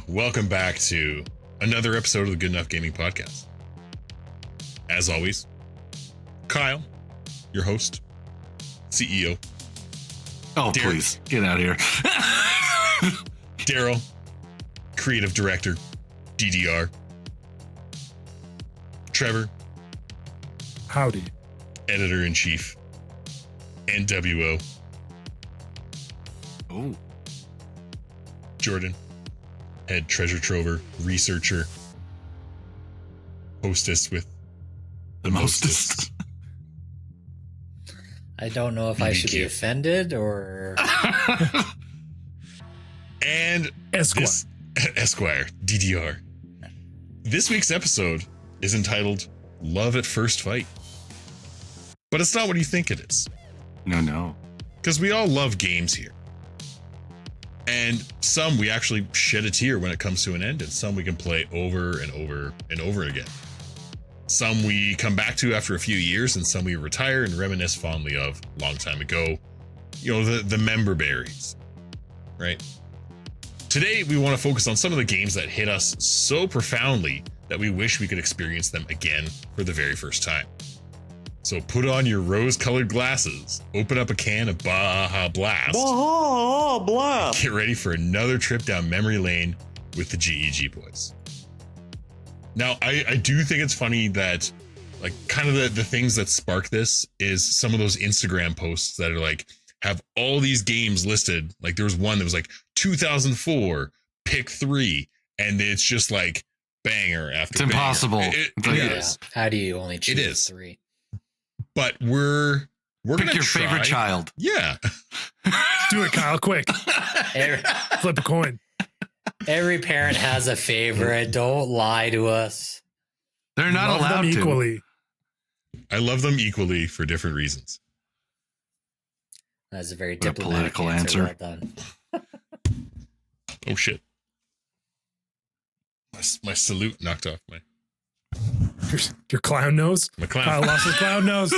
welcome back to another episode of the Good Enough Gaming Podcast. As always, Kyle, your host, CEO. Oh, please, get out of here. Daryl, creative director, DDR. Trevor. Howdy. Editor-in-chief, NWO. Oh. Jordan, head treasure trover, researcher, hostess with the mostest. I don't know if I should be offended or... And Esquire, DDR. This week's episode is entitled Love at First Fight. But it's not what you think it is. No. Because we all love games here. And some we actually shed a tear when it comes to an end, and some we can play over and over and over again. Some we come back to after a few years, and some we retire and reminisce fondly of a long time ago. You know, the member berries, right? Today, we want to focus on some of the games that hit us so profoundly that we wish we could experience them again for the very first time. So put on your rose-colored glasses, open up a can of Baja Blast. Baja Blast! Get ready for another trip down memory lane with the GEG boys. Now, I do think it's funny that, like, kind of the things that spark this is some of those Instagram posts that are like, have all these games listed. Like, there was one that was like 2004, pick 3, and it's just like banger after It's impossible. It is. How do you only choose It is. 3? But we're Pick gonna your try. favorite child. Yeah. Do it, Kyle, quick. Flip a coin. Every parent has a favorite. Don't lie to us. They're not Love allowed them to. equally. I love them equally for different reasons. That's a very What a diplomatic political answer. answer. Well done. Oh shit. My salute knocked off my Your clown nose. clown. Kyle lost his clown nose.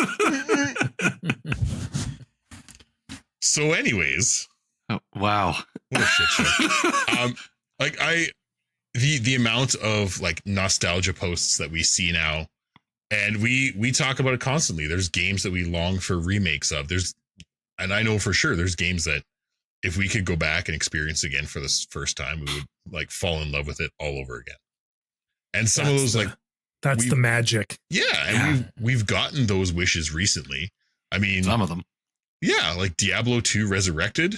So anyways, Oh, wow. what a shit show. The amount of like nostalgia posts that we see now, and we talk about it constantly. There's games that we long for remakes of. And I know for sure there's games that if we could go back and experience again for the first time, we would like fall in love with it all over again. And some of those That's the magic. yeah, and we've gotten those wishes recently. I mean, Some of them. yeah, like Diablo 2 Resurrected.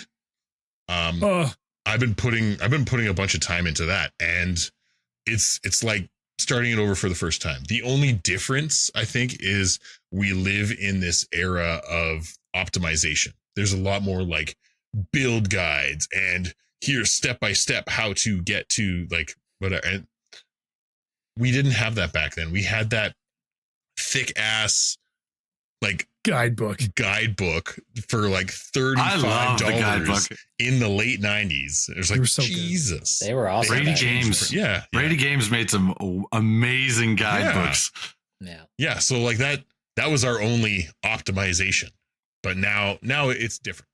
Oh, I've been putting a bunch of time into that, and it's like starting it over for the first time. The only difference, I think, is we live in this era of optimization. There's a lot more like build guides and here's step by step how to get to like whatever. And we didn't have that back then. We had that thick ass like guidebook for like $35 I love the guidebook. in the late 90s. It was like, so good. Jesus. They were awesome. Brady back then. Games. Yeah. Brady Games made some amazing guidebooks. Yeah. Yeah. So like that was our only optimization. But now it's different.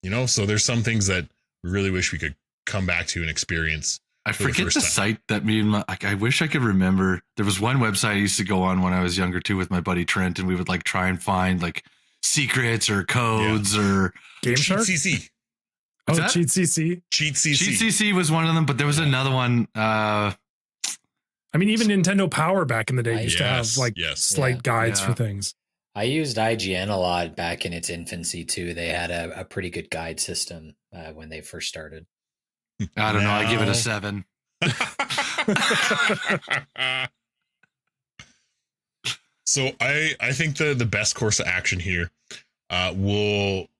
You know, so there's some things that we really wish we could come back to and experience. I for the forget first the time. site that me and I wish I could remember. There was one website I used to go on when I was younger too with my buddy Trent, and we would like try and find like secrets or codes or Game Cheat Shark. CC. Oh, What's that? Cheat CC. Cheat CC. Cheat CC was one of them, but there was another one. I mean, even Nintendo Power back in the day used to have Yes, like yes. slight Yeah. guides Yeah. for things. I used IGN a lot back in its infancy too. They had a pretty good guide system when they first started. I don't know. I give it Now- a 7. So I think the best course of action here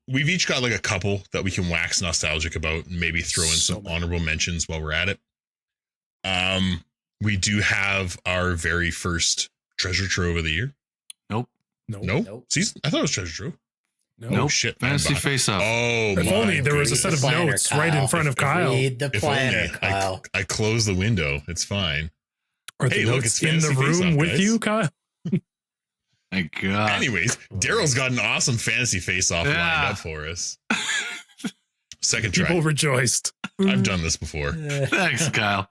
we've each got like a couple that we can wax nostalgic about and maybe throw in So some many. honorable mentions while we're at it. We do have our very first treasure trove of the year. No. Nope. Season? I thought it was treasure trove. No. Oh Nope. shit. Fantasy I'm Face Up. Oh, If my only there was a goodness. set of Planner, notes right in Kyle. front of Kyle. Read the If planner, only Kyle. I close the window. It's fine. Are the Hey, look, notes it's in the Fantasy Face room Off, with guys. you, Kyle? My God. Anyways, Daryl's got an awesome fantasy face-off lined up for us. Second try. People rejoiced. I've done this before. Thanks, Kyle.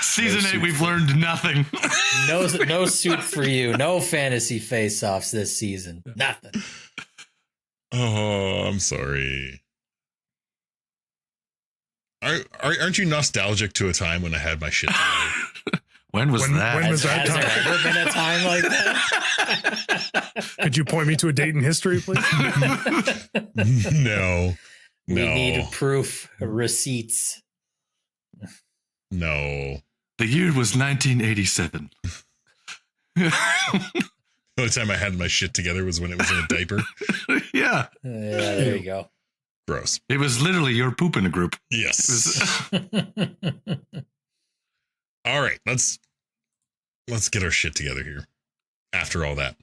Season 8, we've learned nothing. No suit for you. No fantasy face-offs this season. Nothing. Oh, I'm sorry. Aren't you nostalgic to a time when I had my shit together? When was that? When was that Has time? there ever been a time like that? Could you point me to a date in history, please? No. We No. need proof, receipts. No. The year was 1987. The only time I had my shit together was when it was in a diaper. Yeah. Yeah, there you go. Gross. It was literally your poop in a group. Yes. All right, let's get our shit together here. After all that,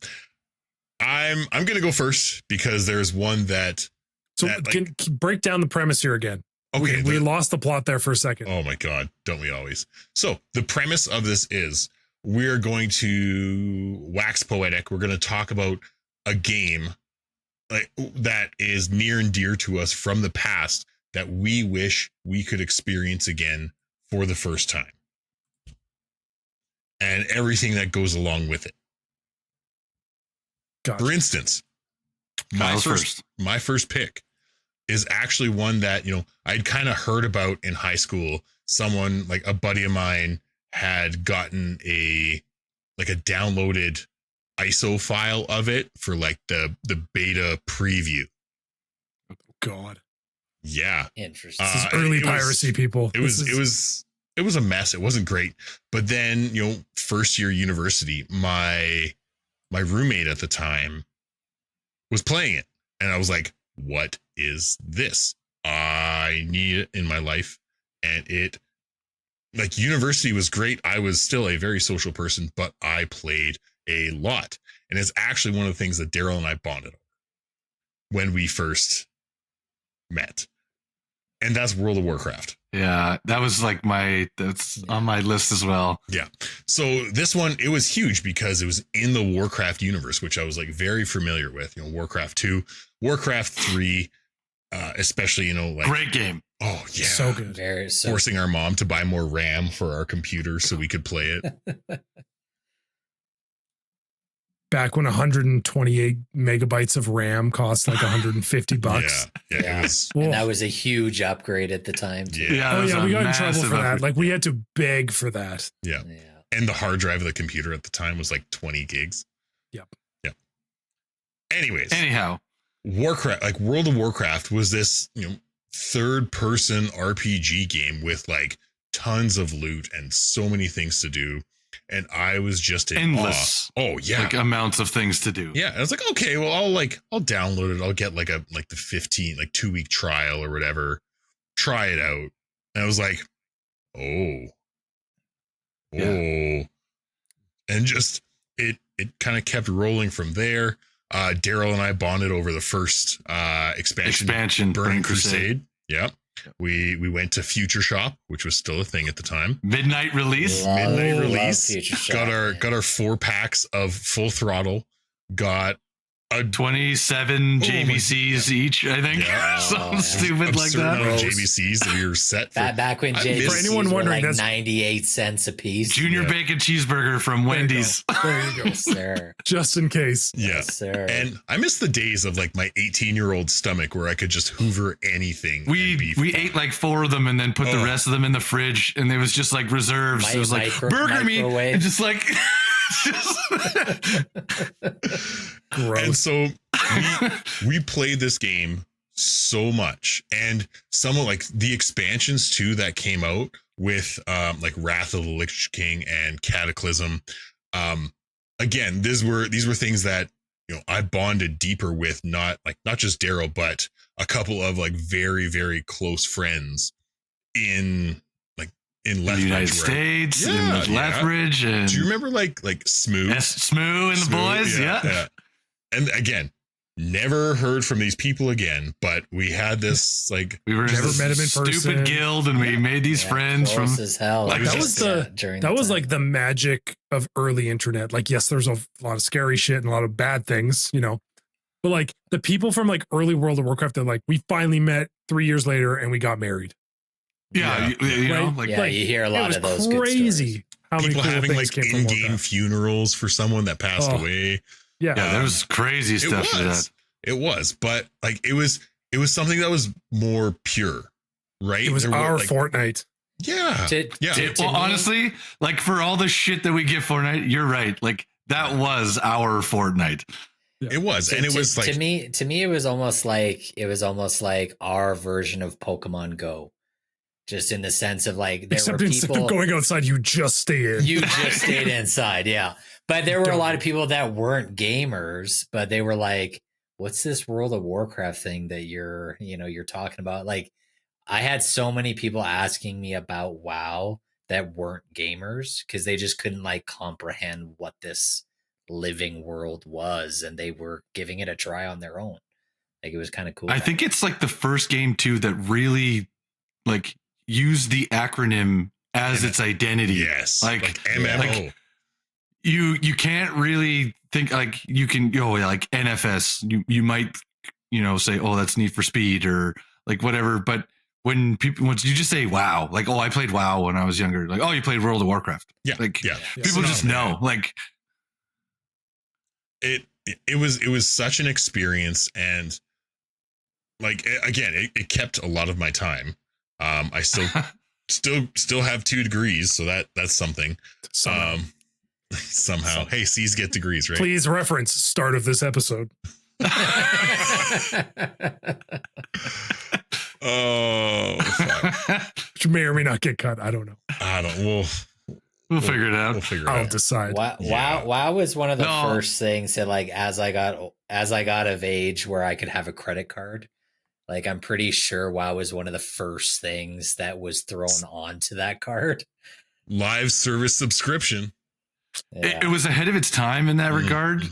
I'm gonna go first because there's one that. So can break down the premise here again. Okay, we lost the plot there for a second. Oh my god, don't we always? So the premise of this is we're going to wax poetic. We're going to talk about a game that is near and dear to us from the past that we wish we could experience again for the first time. And everything that goes along with it. Gotcha. For instance, my first pick is actually one that, I'd kind of heard about in high school. Someone, like a buddy of mine, had gotten a downloaded ISO file of it for like the beta preview. Oh, God. Yeah. Interesting. This is early piracy, people. It was a mess. It wasn't great. But then, first year university, my roommate at the time was playing it. And I was like, what is this? I need it in my life. And university was great. I was still a very social person, but I played a lot. And it's actually one of the things that Daryl and I bonded over when we first met. And that's World of Warcraft. Yeah, that was like that's on my list as well. Yeah. So this one, it was huge because it was in the Warcraft universe, which I was like very familiar with. Warcraft 2, Warcraft 3, especially, great game. Oh, yeah. So good. Forcing our mom to buy more RAM for our computer so we could play it. Back when 128 megabytes of RAM cost like $150. Yeah. It was, and that was a huge upgrade at the time too. Yeah. Oh yeah, we got in trouble for that. Like we had to beg for that. Yeah. And the hard drive of the computer at the time was like 20 gigs. Yep. Anyhow, Warcraft, like World of Warcraft was this, third person RPG game with like tons of loot and so many things to do. And I was just in endless. Awe. Oh yeah, like amounts of things to do. Yeah, and I was like, okay, well, I'll download it. I'll get the 2-week trial or whatever. Try it out. And I was like, oh, and just it kind of kept rolling from there. Daryl and I bonded over the first expansion, Burning Crusade. Yeah. We went to Future Shop, which was still a thing at the time. Midnight release. Love Future Shop, got our 4 packs of Full Throttle. Got a 27 JVCs each, I think. Yeah. Something stupid like that. JVCs that we were set for. Back when JVCs for anyone wondering, were like that's 98 cents a piece. Junior bacon cheeseburger from Wendy's. There you go. Yes, sir. Just in case. Yeah. Yes, sir. And I miss the days of like my 18-year-old stomach where I could just hoover anything. We ate like 4 of them and then put the rest of them in the fridge, and it was just like reserves. It was like burger meat and just like Gross. And so we played this game so much, and some of like the expansions too that came out with like Wrath of the Lich King and Cataclysm. Again, these were things that I bonded deeper with, not just Daryl, but a couple of like very, very close friends in Lethbridge, the United States, in Lethbridge. And do you remember like Smoo? Yes, Smoo and the boys. Yeah. And again, never heard from these people again, but we had this we were never met him in stupid person. Guild, and we made these friends from as hell. Like that was like the magic of early internet. Like, yes, there's a lot of scary shit and a lot of bad things, But like the people from like early World of Warcraft, they're like, we finally met 3 years later and we got married. Yeah, you know, Right? like Yeah, you hear a lot of those crazy how many People cool having things like came from in-game Warcraft. funerals for someone that passed away. Yeah. yeah, there was crazy stuff for that. It was, but like it was something that was more pure, right? It was There our like, Fortnite. Yeah. Well, to me- honestly, like for all the shit that we get Fortnite, you're right. Like that was our Fortnite. It was, and it was like to me, it was almost like our version of Pokemon Go, just in the sense of like there Except were instead people of going outside, you just stay in. you just stayed inside, yeah. But there were a lot of people that weren't gamers, but they were like, "What's this World of Warcraft thing that you're talking about?" Like, I had so many people asking me about WoW that weren't gamers because they just couldn't like comprehend what this living world was, and they were giving it a try on their own. Like it was kind of cool. I think it's like the first game too that really like used the acronym as its identity. yes, like MMO. like, you can't really think like you can like NFS. You might say, oh, that's Need for Speed or like whatever, but once you just say WoW, like, oh, I played WoW when I was younger, like, oh, you played World of Warcraft. Yeah, like yeah. people just know. Like it was such an experience, and like again, it kept a lot of my time. I still have 2 degrees, so that's something. Somehow, hey, C's get degrees, right? Please reference start of this episode. Oh, fuck. Which may or may not get cut. I don't know. we'll figure it out. We'll figure it I'll out. decide. WoW was one of the first things that like as I got of age where I could have a credit card. Like I'm pretty sure WoW was one of the first things that was thrown onto that card. Live service subscription. Yeah. It was ahead of its time in that regard.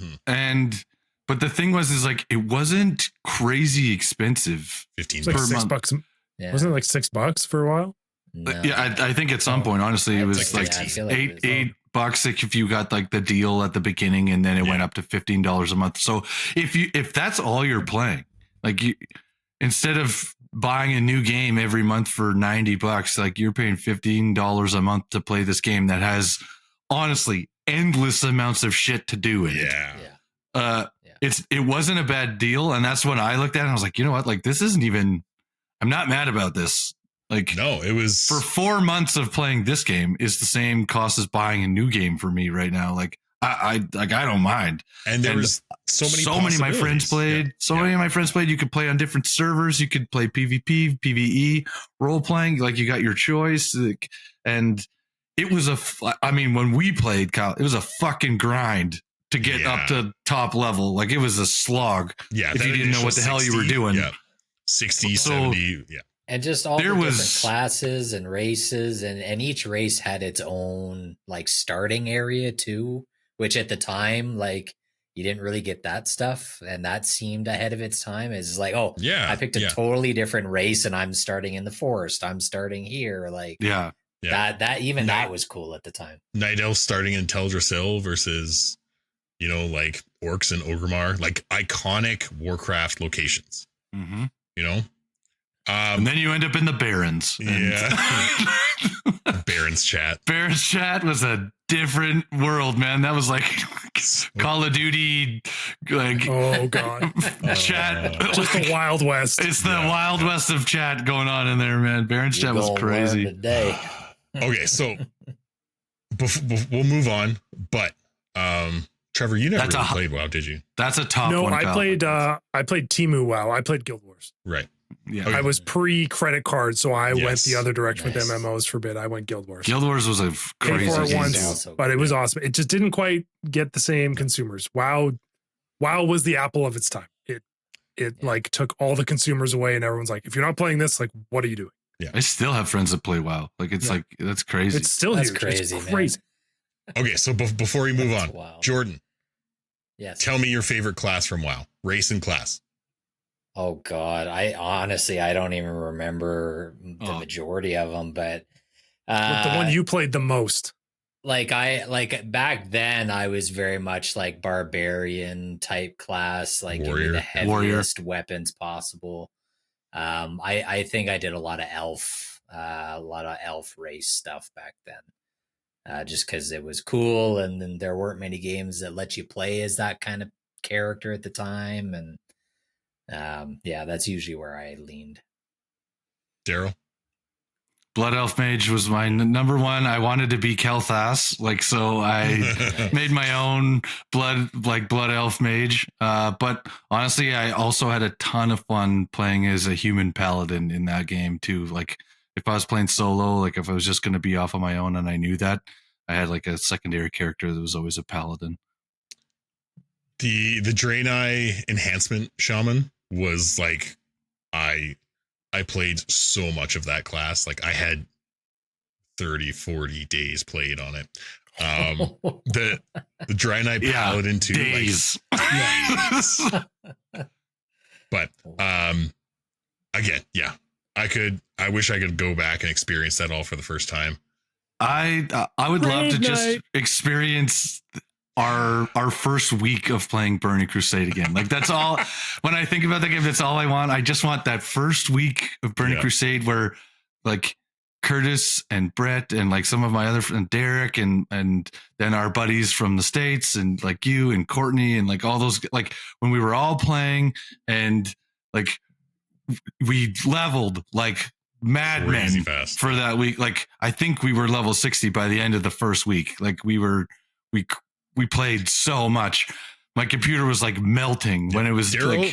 But the thing is like it wasn't crazy expensive. 15 It's like per month. $6. Yeah. Wasn't it like $6 for a while? No. Yeah, I think at some point, honestly, it was like like I feel like it was- $8 if you got like the deal at the beginning, and then it went up to $15 a month. So if that's all you're playing, like you, instead of buying a new game every month for $90, like you're paying $15 a month to play this game that has honestly endless amounts of shit to do in it. Yeah. It wasn't a bad deal, and that's when I looked at it and I was like, you know what, like this isn't even, I'm not mad about this. Like No, it was for 4 months of playing this game is the same cost as buying a new game for me right now. Like I don't mind. and there was so many of my friends played. Many of my friends played. You could play on different servers. You could play PvP, PvE, role playing. Like you got your choice. Like, and it was when we played, Kyle, it was a fucking grind to get up to top level. Like it was a slog. Yeah, if you didn't know what the hell you were doing. Yeah. 60, So- 70. Yeah. And just all There the was- different classes and races, and each race had its own like starting area too, which at the time, like you didn't really get that stuff, and that seemed ahead of its time. It's like, oh, Yeah. I picked a totally different race, and I'm starting in the forest. I'm starting here, like Yeah. that was cool at the time. Night Elf starting in Teldrassil versus, like Orcs and Orgrimmar, like iconic Warcraft locations, Mm-hmm. you know? And then you end up in the Barrens. Baron's chat. Barrens chat was a different world, man. That was like Call of Duty, like Oh god. chat. Just the Wild West. It's the Wild West of chat going on in there, man. Barrens chat was crazy. Today. Okay, so we'll move on, but Trevor, you never really played WoW, did you? That's a top No, one. I Kyle. played Timu WoW. I played Guild Wars. Right. Yeah. Okay. I was pre-credit card, so I went Yes. the other direction Nice. with MMOs for a bit. I went Guild Wars. Guild Wars was a Paid crazy for it game. once, Also but it was awesome. It just didn't quite get the same consumers. WoW was the apple of its time. It like took all the consumers away, and everyone's like, if you're not playing this, like, what are you doing? I still have friends that play WoW. Like it's like that's crazy. It's still That's huge. crazy, It's man. crazy. Okay, so before we move That's on, wild. Jordan, Yes. tell me your favorite class from WoW, race and class. Oh God, I honestly don't even remember the majority of them, but But the one you played the most. like back then I was very much like barbarian type class, like give me the heaviest weapons possible. I think I did a lot of elf race stuff back then, just because it was cool, and then there weren't many games that let you play as that kind of character at the time, and yeah, that's usually where I leaned. Daryl? Blood Elf Mage was my number one. I wanted to be Kel'Thas, like, so I made my own Blood Elf Mage. But honestly, I also had a ton of fun playing as a human paladin in that game too. Like, if I was playing solo, like if I was just going to be off on my own and I knew that, I had like a secondary character that was always a paladin. The Draenei enhancement shaman was like, I played so much of that class. Like I had 30, 40 days played on it. The Draenei paladin too. Days. Like, but again, yeah. I wish I could go back and experience that all for the first time. I would love to just experience our first week of playing Burning Crusade again. Like that's all. When I think about the game, that's all I want. I just want that first week of Burning Crusade where like Curtis and Brett and like some of my other friends, Derek and then our buddies from the States and like you and Courtney and like all those, like when we were all playing and like we leveled like madmen for that week. Like I think we were level 60 by the end of the first week. Like we played so much. My computer was like melting when it was Daryl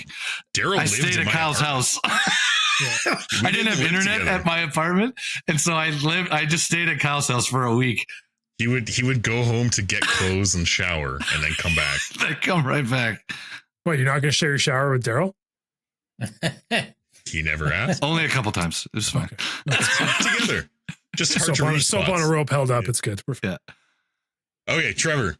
I stayed at Kyle's house. I didn't have internet at my apartment. And so I just stayed at Kyle's house for a week. He would go home to get clothes and shower and then come back. Then come right back. What, you're not going to share your shower with Daryl? He never asked. Only a couple times. It was fine. Okay. Together. Just hard soap on a rope held up. It's good. Yeah. Okay, Trevor.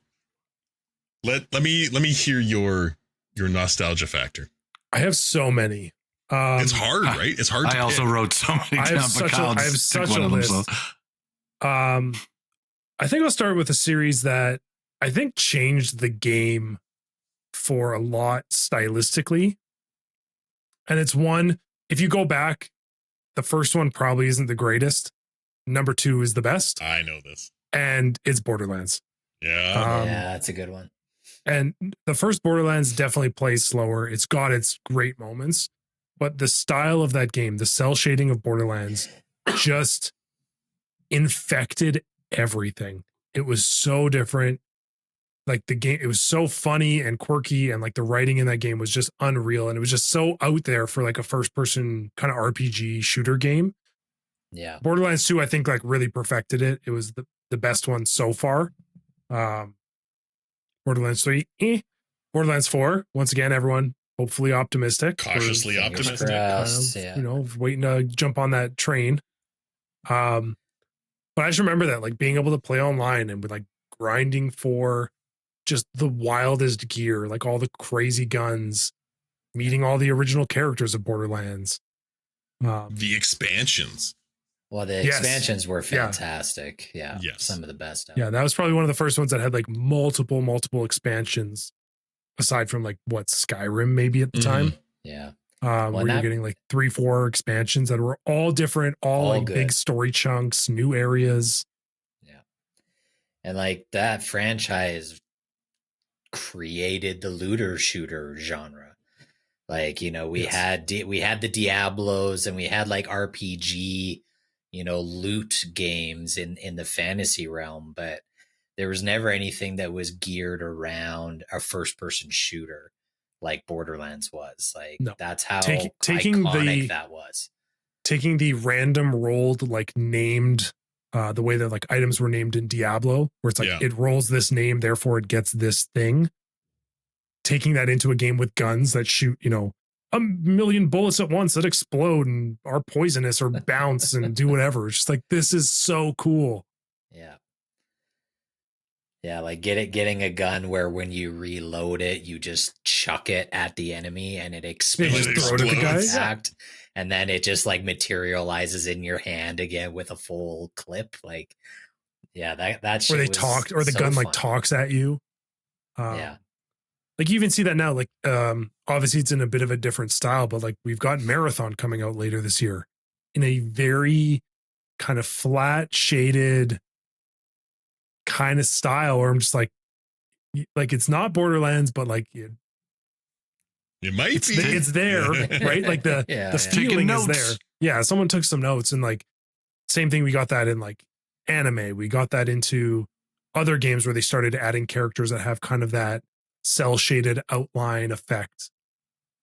Let me hear your nostalgia factor. I have so many. It's hard, right? It's hard. I also wrote so many down. I have such a list. I think I'll start with a series that I think changed the game for a lot stylistically. And it's one, if you go back, the first one probably isn't the greatest. Number 2 is the best. I know this. And it's Borderlands. Yeah. Yeah, that's a good one. And the first Borderlands definitely plays slower. It's got its great moments, but the style of that game, the cell shading of Borderlands, just infected everything. It was so different. Like the game, it was so funny and quirky, and like the writing in that game was just unreal. And it was just so out there for like a first person kind of RPG shooter game. Yeah. Borderlands 2, I think like really perfected it. It was the best one so far. Borderlands 3, Borderlands 4, once again, everyone hopefully optimistic. Cautiously optimistic. You know, waiting to jump on that train. But I just remember that, like being able to play online and with like grinding for just the wildest gear, like all the crazy guns, meeting all the original characters of Borderlands. The expansions. Well, the expansions were fantastic. Yeah. Yes. Some of the best. Yeah, that was probably one of the first ones that had like multiple expansions, aside from like what Skyrim maybe at the time. Yeah. Where you're getting like 3-4 expansions that were all different, all like good. Big story chunks, new areas. Yeah. And like that franchise created the looter shooter genre. Like, you know, we had the Diablos and we had like RPG, you know, loot games in the fantasy realm, but there was never anything that was geared around a first person shooter like Borderlands was. Like that's how iconic that was. Taking the random rolled, like named, the way that like items were named in Diablo, where it's like it rolls this name, therefore it gets this thing. Taking that into a game with guns that shoot, you know, 1 million bullets at once that explode and are poisonous or bounce and do whatever. It's just like, this is so cool. Yeah. Yeah, like getting a gun where when you reload it, you just chuck it at the enemy and it explodes. Just throw it at the guy. And then it just like materializes in your hand again with a full clip. Like, Yeah, that shit where they was talked, or the so gun like fun. talks at you. Yeah. Like you even see that now. Like obviously it's in a bit of a different style, but like we've got Marathon coming out later this year in a very kind of flat shaded kind of style, where I'm just like it's not Borderlands, but like It might it's be. it's there, right? Like the feeling is there. Yeah, someone took some notes, and like same thing. We got that in like anime. We got that into other games where they started adding characters that have kind of that cell shaded outline effect.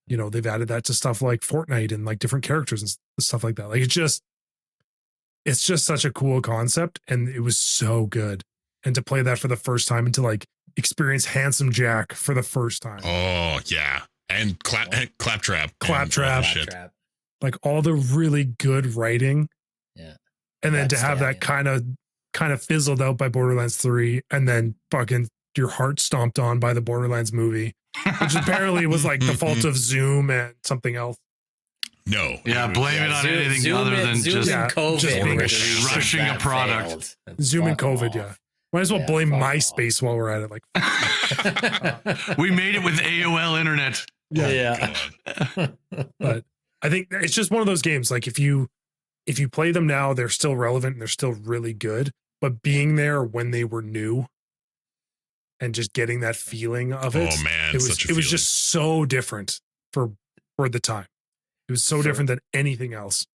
You know, they've added that to stuff like Fortnite and like different characters and stuff like that. Like it's just such a cool concept, and it was so good. And to play that for the first time, and to like experience Handsome Jack for the first time. Oh yeah, and Claptrap, shit. Like all the really good writing. Yeah, and then to have that kind of fizzled out by Borderlands 3, and then fucking your heart stomped on by the Borderlands movie, which apparently was like the fault of Zoom and something else. No. Yeah, blame it on anything other than just COVID, rushing a product. Zoom and COVID, yeah. Might as well blame MySpace while we're at it. Like, we made it with AOL internet. Yeah. But I think it's just one of those games. Like if you play them now, they're still relevant and they're still really good. But being there when they were new and just getting that feeling of it, it was just so different for the time. It was so different than anything else.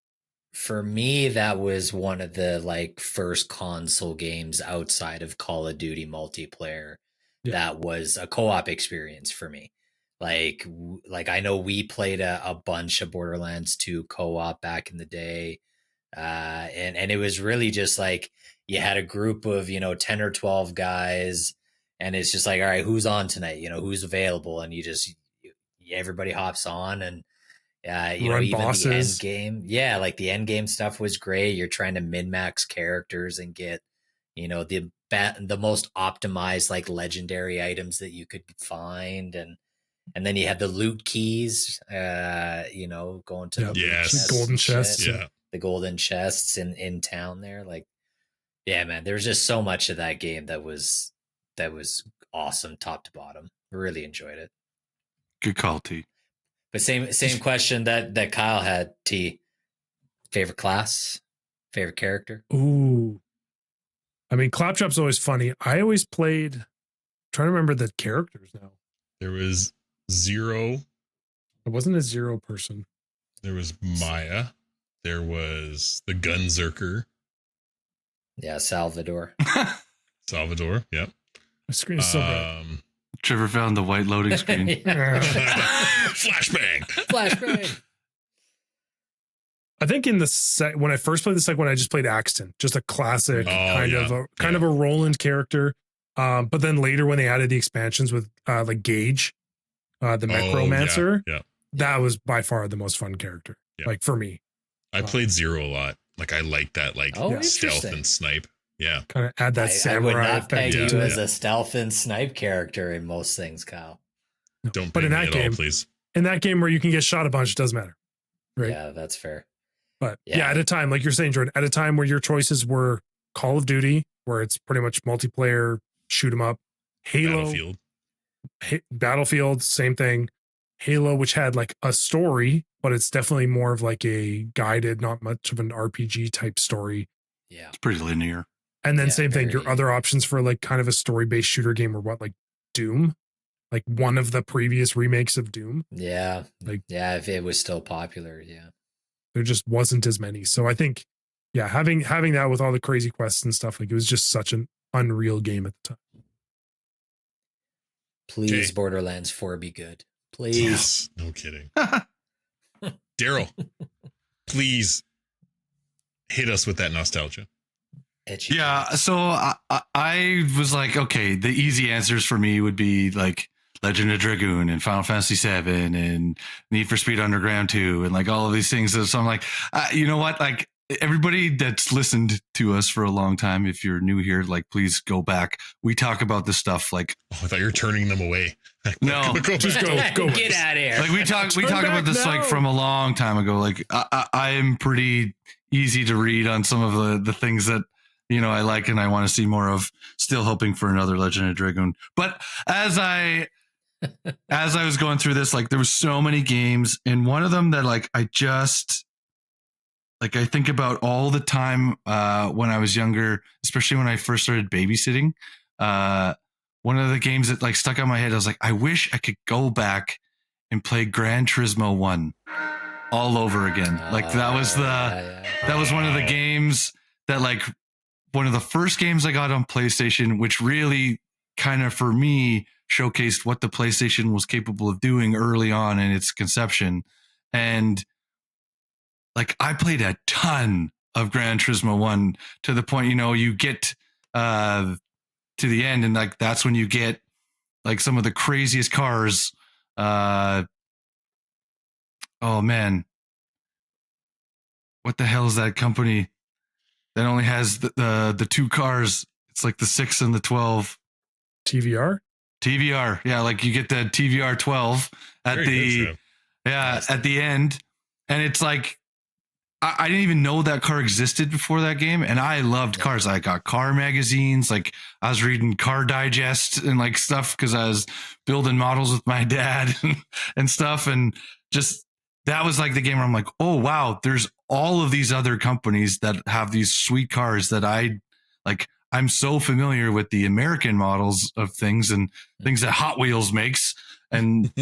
For me, that was one of the like first console games outside of Call of Duty multiplayer that was a co-op experience for me. Like I know we played a bunch of Borderlands 2 co-op back in the day. And it was really just like you had a group of 10 or 12 guys, and it's just like, all right, who's on tonight, who's available, and everybody hops on, and even bosses. The end game, like the end game stuff was great. You're trying to min-max characters and get the most optimized like legendary items that you could find, and then you have the loot keys, going to the golden chests, the golden chests in town there. Like, yeah, man, there's just so much of that game that was awesome, top to bottom. Really enjoyed it. Good call, T. But same question that Kyle had, T. Favorite class, favorite character? Ooh, I mean, Claptrap's always funny. I always played. I'm trying to remember the characters now. There was Zero. I wasn't a Zero person. There was Maya. There was the Gunzerker. Yeah, Salvador. Salvador, yep. My screen is so bad. Trevor found the white loading screen. Flashbang. I think in the when I first played the second one, I just played Axton, just a classic kind of a Roland character. But then later when they added the expansions with like Gage, the Necromancer, that was by far the most fun character. Yeah. Like for me, I played Zero a lot. Like I like that, like stealth and snipe. Yeah, kind of add that samurai. I would not peg you as a stealth and snipe character in most things, Kyle. Don't. But in that game, please. In that game where you can get shot a bunch, it doesn't matter. Right? Yeah, that's fair. But at a time, like you're saying, Jordan, at a time where your choices were Call of Duty, where it's pretty much multiplayer, shoot 'em up, Halo, Battlefield, same thing. Halo, which had like a story, but it's definitely more of like a guided, not much of an RPG type story. Yeah, it's pretty linear. And then same thing, your other options for like kind of a story-based shooter game were what, like Doom, like one of the previous remakes of Doom. Yeah, if it was still popular, there just wasn't as many. So I think, having that with all the crazy quests and stuff, like it was just such an unreal game at the time. Please, Borderlands 4 be good. Please. Yes, no kidding. Daryl, please hit us with that nostalgia. Yeah, so I was like, okay, the easy answers for me would be like Legend of Dragoon and Final Fantasy 7 and Need for Speed Underground 2 and like all of these things. So I'm like, you know what? Like everybody that's listened to us for a long time, if you're new here, like please go back. We talk about this stuff like. Oh, I thought you were turning them away. No, just go get out of here. Like we talk about this like from a long time ago. Like I am pretty easy to read on some of the things that I like and I want to see more of. Still hoping for another Legend of Dragoon. But as I was going through this, like there was so many games, and one of them that like I think about all the time when I was younger, especially when I first started babysitting. One of the games that like stuck on my head, I was like, I wish I could go back and play Gran Turismo 1 all over again. Like that was one of the games that like one of the first games I got on PlayStation, which really kind of for me showcased what the PlayStation was capable of doing early on in its conception. And like I played a ton of Gran Turismo 1 to the point, you get to the end, and like that's when you get like some of the craziest cars. Oh man, what the hell is that company that only has the two cars? It's like the 6 and the 12. TVR, yeah, like you get the TVR 12 at at the end, and it's like I didn't even know that car existed before that game, and I loved cars. I got car magazines, like I was reading Car Digest and like stuff because I was building models with my dad and stuff, and just that was like the game where I'm like, oh wow, there's all of these other companies that have these sweet cars that I like. I'm so familiar with the American models of things and things that Hot Wheels makes, and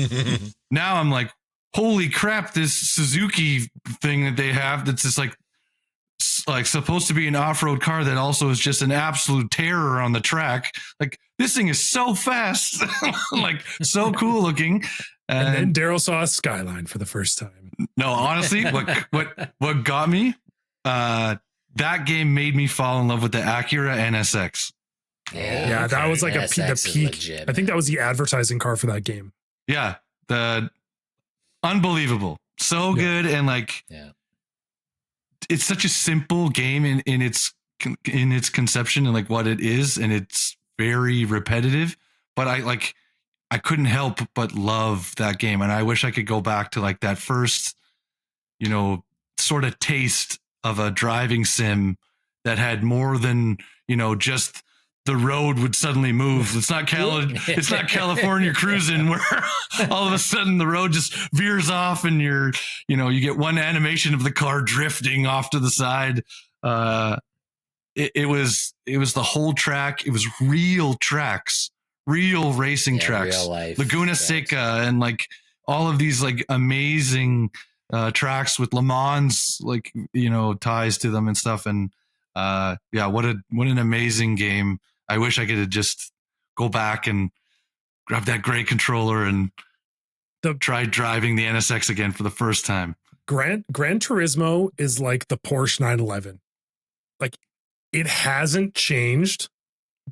now I'm like, holy crap, this Suzuki thing that they have that's just like supposed to be an off-road car that also is just an absolute terror on the track. Like this thing is so fast, like so cool looking. And then Daryl saw a Skyline for the first time. No, honestly, what got me, that game made me fall in love with the Acura NSX. Yeah, that was like the peak. Legit, I think that was the advertising car for that game. Yeah, the unbelievable, so good, and like, it's such a simple game in its conception and like what it is, and it's very repetitive. But I couldn't help but love that game, and I wish I could go back to like that first, sort of taste of a driving sim that had more than just the road would suddenly move. It's not California cruising where all of a sudden the road just veers off and you get one animation of the car drifting off to the side. It was the whole track. It was real tracks, real racing tracks, real life Laguna tracks. Seca, and like all of these like amazing tracks with Le Mans, like, ties to them and stuff. And what an amazing game. I wish I could just go back and grab that gray controller and try driving the NSX again for the first time. Gran Turismo is like the Porsche 911. Like it hasn't changed,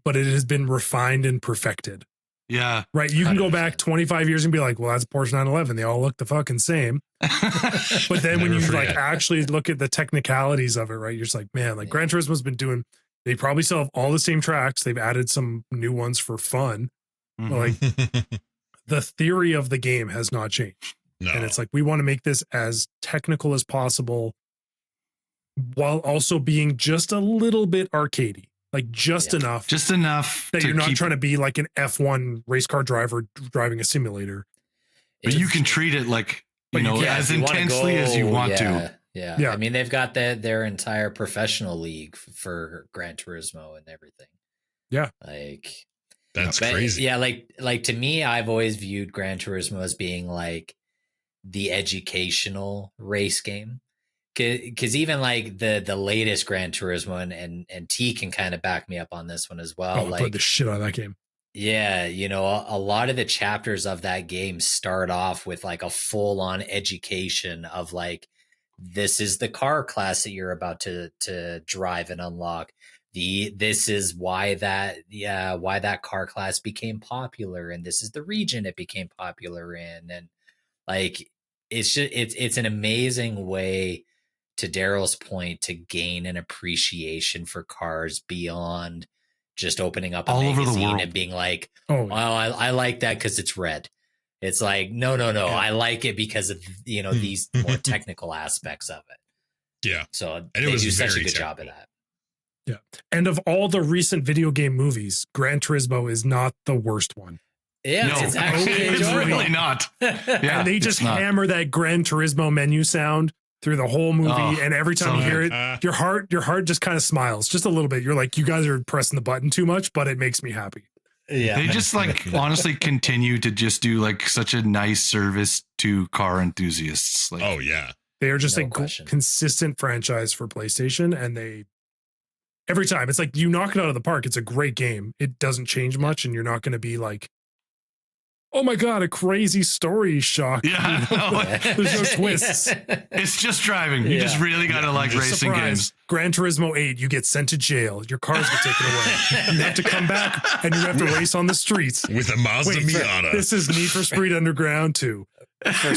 but it has been refined and perfected. Yeah. Right. You can go back 25 years and be like, well, that's a Porsche 911. They all look the fucking same. But then when you like actually look at the technicalities of it, right, you're just like, man, like Gran Turismo's been doing, they probably still have all the same tracks. They've added some new ones for fun. Mm-hmm. But like the theory of the game has not changed. No. And it's like, we want to make this as technical as possible while also being just a little bit arcadey. Like just enough that you're not trying to be like an F1 race car driver driving a simulator. But you can treat it like, as intensely as you want to. Yeah. I mean, they've got their entire professional league for Gran Turismo and everything. Yeah. Like that's crazy. Yeah. Like to me, I've always viewed Gran Turismo as being like the educational race game. Cause even like the latest Gran Turismo and T can kind of back me up on this one as well. I played the shit out of that game. Yeah. A lot of the chapters of that game start off with like a full on education of like, this is the car class that you're about to drive and unlock. This is why that car class became popular. And this is the region it became popular in. And like, it's an amazing way, to Daryl's point, to gain an appreciation for cars beyond just opening up a magazine and being like, oh, I like that because it's red. It's like, no. Yeah. I like it because of, these more technical aspects of it. Yeah. So they do such a good job of that. Yeah. And of all the recent video game movies, Gran Turismo is not the worst one. Yeah, No, it's actually it's enjoyable. really not. Yeah, And they just it's not. hammer that Gran Turismo menu sound through the whole movie. Oh, And every time so you hear good. it, your heart just kind of smiles just a little bit. You're like, you guys are pressing the button too much, but it makes me happy. Yeah, They just like honestly continue to just do like such a nice service to car enthusiasts. Like, Oh yeah. They are just No a question. consistent franchise for PlayStation. And they, every time it's like you knock it out of the park. It's a great game. It doesn't change much. And you're not going to be like, oh my God, a crazy story shock. yeah, no, There's no twists. it's just driving. You just really gotta like just racing Surprise. games. Gran Turismo 8, you get sent to jail. Your cars get taken away. You have to come back and you have to race on the streets. With a Mazda Wait, Miata. this is Need for Speed Underground 2. For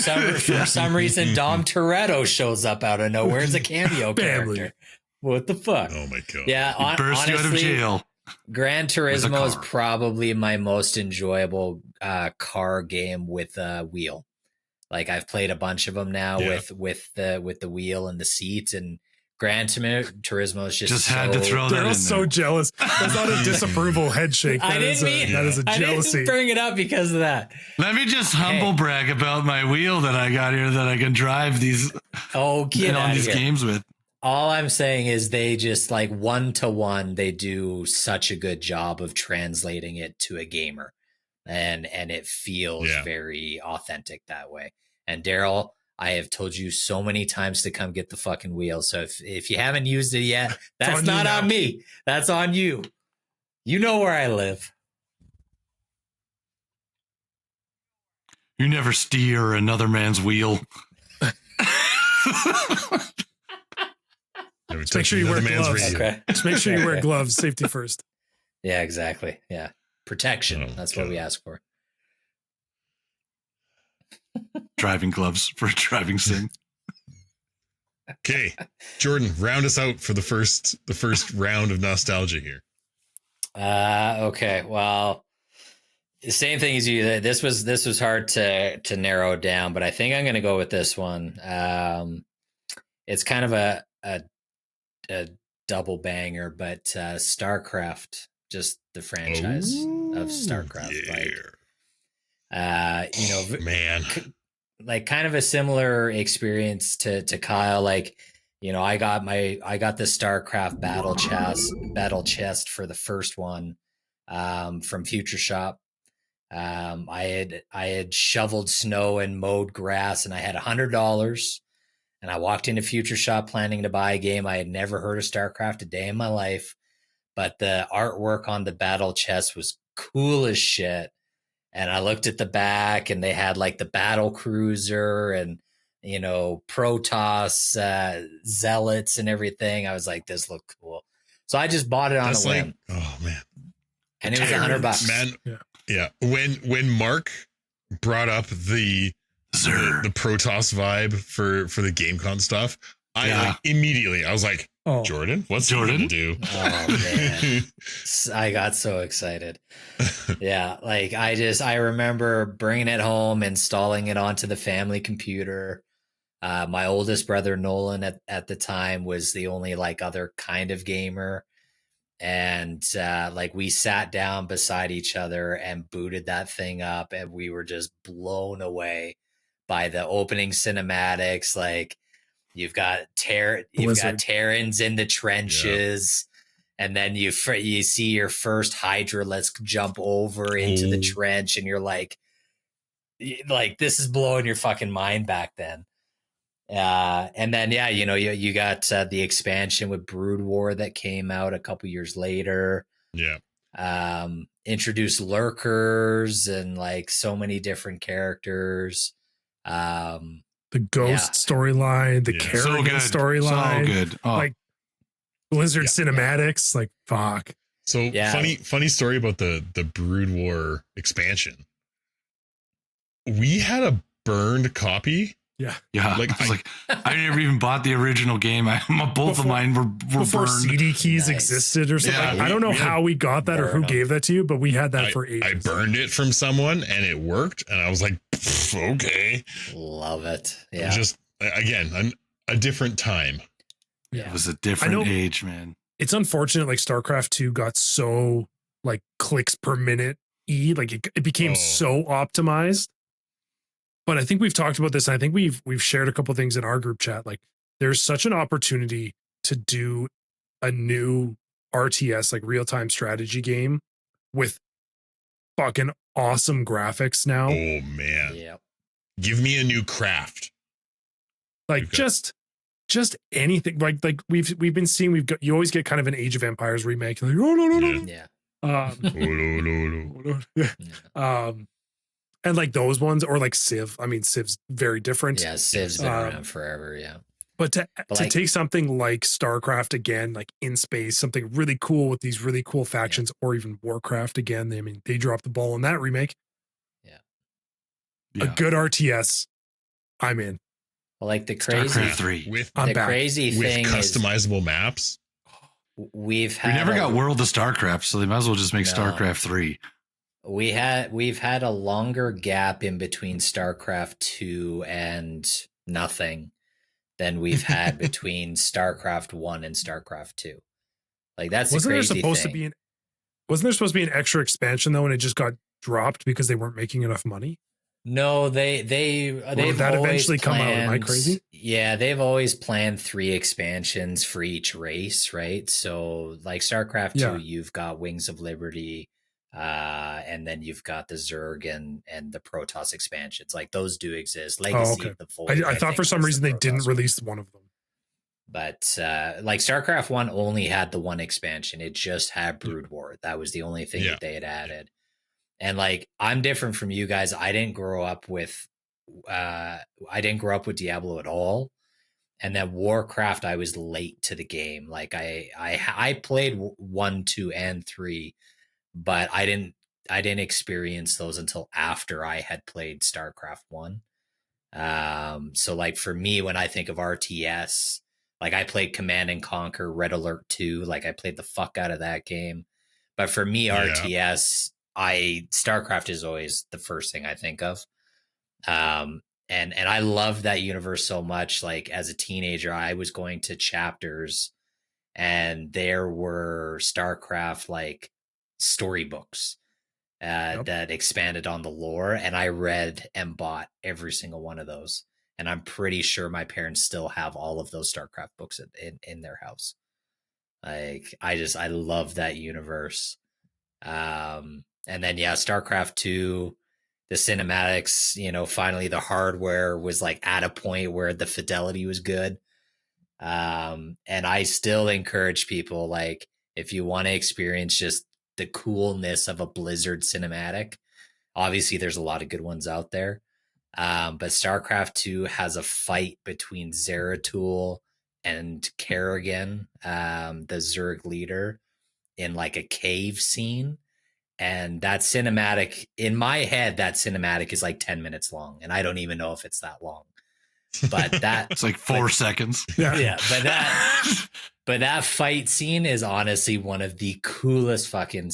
some reason, Dom Toretto shows up out of nowhere as a cameo Family. character. What the fuck? Oh my god. Yeah, It burst you out of honestly, jail. Gran Turismo is car. probably my most enjoyable car game with a wheel. Like I've played a bunch of them now Yeah. with the wheel and the seat, and Gran Turismo is just Had to so- throw that They're in all so there. jealous. That's not a disapproval head shake. I That is didn't mean that is a I jealousy. didn't bring it up because of that. Let me just humble Hey. brag about my wheel that I got here that I can drive these Oh, get on out of these here. games with. All I'm saying is they just like 1-to-1, they do such a good job of translating it to a gamer. And it feels Yeah. very authentic that way. And Daryl, I have told you so many times to come get the fucking wheel. So if you haven't used it yet, that's on you not now. on me. That's on you. You know where I live. You never steer another man's wheel. Never make touch sure you another wear man's gloves. radio. Okay. Just make sure you wear gloves. Safety first. Yeah, exactly. Yeah. Protection. Oh, That's what we God. ask for. Driving gloves for a driving sim. Okay. Jordan, round us out for the first round of nostalgia here. Okay. Well, the same thing as you. This was hard to narrow down, but I think I'm going to go with this one. It's kind of a double banger, but StarCraft, just the franchise of StarCraft, Yeah. Man. like kind of a similar experience to Kyle. Like, I got the StarCraft battle chest for the first one from Future Shop. I had shoveled snow and mowed grass, and I had $100. And I walked into Future Shop planning to buy a game. I had never heard of StarCraft a day in my life, but the artwork on the battle chest was cool as shit. And I looked at the back, and they had like the battle cruiser and Protoss zealots and everything. I was like, this looked cool, so I just bought it on That's a like, whim, oh man. and it was $100. Man, Yeah. yeah. When Mark brought up the Protoss vibe for the GameCon stuff, I immediately I was like, Oh, Jordan, what's Jordan? he gonna do? Oh man, I got so excited. Yeah, like I remember bringing it home, installing it onto the family computer. My oldest brother Nolan at the time was the only like other kind of gamer, and like we sat down beside each other and booted that thing up, and we were just blown away by the opening cinematics. Like you've got Terrans in the trenches. And then you see your first Hydralisk jump over into the trench, and you're like, this is blowing your fucking mind back then. And then, you got the expansion with Brood War that came out a couple years later. Yeah. Introduced lurkers and like so many different characters. the Ghost storyline, the Yeah. Kerrigan storyline, So good. Oh, like Blizzard cinematics. Like fuck. So Yeah. funny story about the Brood War expansion. We had a burned copy. yeah. like, I never even bought the original game. Both of mine were Before burned. CD keys Nice. existed or something. Yeah, I don't know we had- how we got that or who Burn 'em. gave that to you, but we had that for ages. I burned it from someone and it worked, and I was like, okay. Love it. It was Yeah. just again a different time. It Yeah. was a I different know- age, man. it's unfortunate like StarCraft 2 got so like clicks per minute like it became so optimized. But I think we've talked about this, and I think we've shared a couple things in our group chat. Like there's such an opportunity to do a new RTS, like real-time strategy game with fucking awesome graphics now. Oh man. Yep. Give me a new craft. Like just anything. Like we've been seeing, you always get kind of an Age of Empires remake. Like, oh no. Yeah. And like those ones, or like Civ. I mean, Civ's very different. Yeah, Civ's been around forever. Yeah. But to take something like StarCraft again, like in space, something really cool with these really cool factions, or even Warcraft again. I mean, they dropped the ball on that remake. Yeah. A good RTS, I'm in. Well, like the crazy StarCraft 3 with the crazy thing with customizable maps. We never got World of StarCraft, so they might as well just make StarCraft 3. We've had a longer gap in between StarCraft 2 and nothing than we've had between StarCraft 1 and StarCraft 2. Like that's the crazy thing. Wasn't there supposed to be an extra expansion though, and it just got dropped because they weren't making enough money? No, they've that eventually come out. Am I crazy? Yeah, they've always planned 3 expansions for each race, right? So like StarCraft 2, you've got Wings of Liberty, and then you've got the Zerg and the Protoss expansions. Like those do exist. Legacy of the Void. I thought for some reason they didn't release one of them. But like StarCraft 1 only had the one expansion. It just had Brood War. That was the only thing that they had added. And like I'm different from you guys. I didn't grow up with Diablo at all. And then Warcraft, I was late to the game. Like I played 1, 2, and 3, but I didn't experience those until after I had played StarCraft 1. So like for me, when I think of RTS, like I played Command and Conquer, Red Alert 2, like I played the fuck out of that game. But for me, RTS, StarCraft is always the first thing I think of. And I love that universe so much. Like as a teenager, I was going to chapters and there were StarCraft like storybooks that expanded on the lore, and I read and bought every single one of those. And I'm pretty sure my parents still have all of those StarCraft books in their house. Like I love that universe. And then StarCraft 2, the cinematics, finally the hardware was like at a point where the fidelity was good. And I still encourage people, like, if you want to experience just the coolness of a Blizzard cinematic, obviously there's a lot of good ones out there. But StarCraft 2 has a fight between Zeratul and Kerrigan, the Zerg leader, in like a cave scene. And that cinematic, in my head, that cinematic is like 10 minutes long. And I don't even know if it's that long. But that it's like 4 seconds. Yeah. But that fight scene is honestly one of the coolest fucking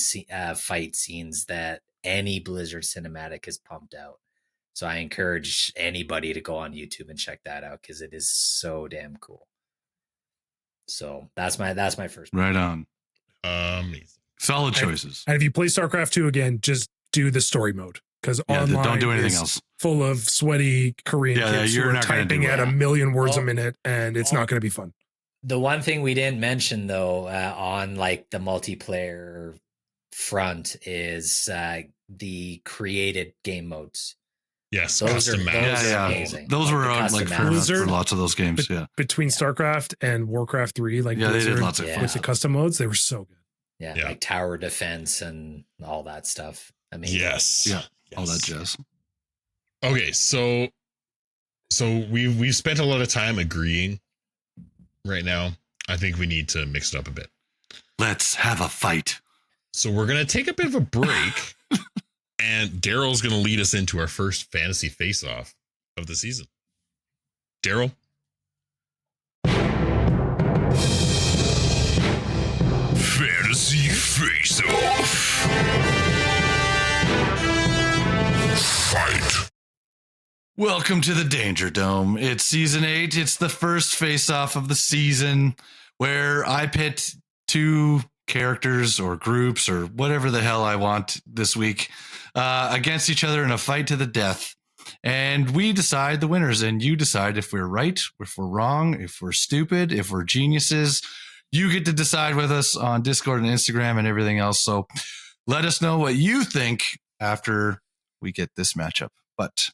fight scenes that any Blizzard cinematic has pumped out. So I encourage anybody to go on YouTube and check that out, because it is so damn cool. So that's my first. Right on. Amazing. Solid choices. And if you play StarCraft 2 again, just do the story mode, because online don't do anything else. Full of sweaty Korean kids who are typing at a million words a minute, and it's not going to be fun. The one thing we didn't mention though, on like the multiplayer front, is the created game modes. Yes, those are amazing. Those were on like for lots of those games. Between StarCraft and Warcraft 3, like they did lots of with the custom modes, they were so good. Yeah, like tower defense and all that stuff. I mean, yes, all that jazz. Okay, so we've spent a lot of time agreeing. Right now, I think we need to mix it up a bit. Let's have a fight. So we're gonna take a bit of a break, and Daryl's gonna lead us into our first fantasy face-off of the season. Daryl. Fantasy face-off. Fight. Welcome to the Danger Dome. It's season 8. It's the first face-off of the season, where I pit two characters or groups or whatever the hell I want this week against each other in a fight to the death. And we decide the winners, and you decide if we're right, if we're wrong, if we're stupid, if we're geniuses. You get to decide with us on Discord and Instagram and everything else. So let us know what you think after we get this matchup. But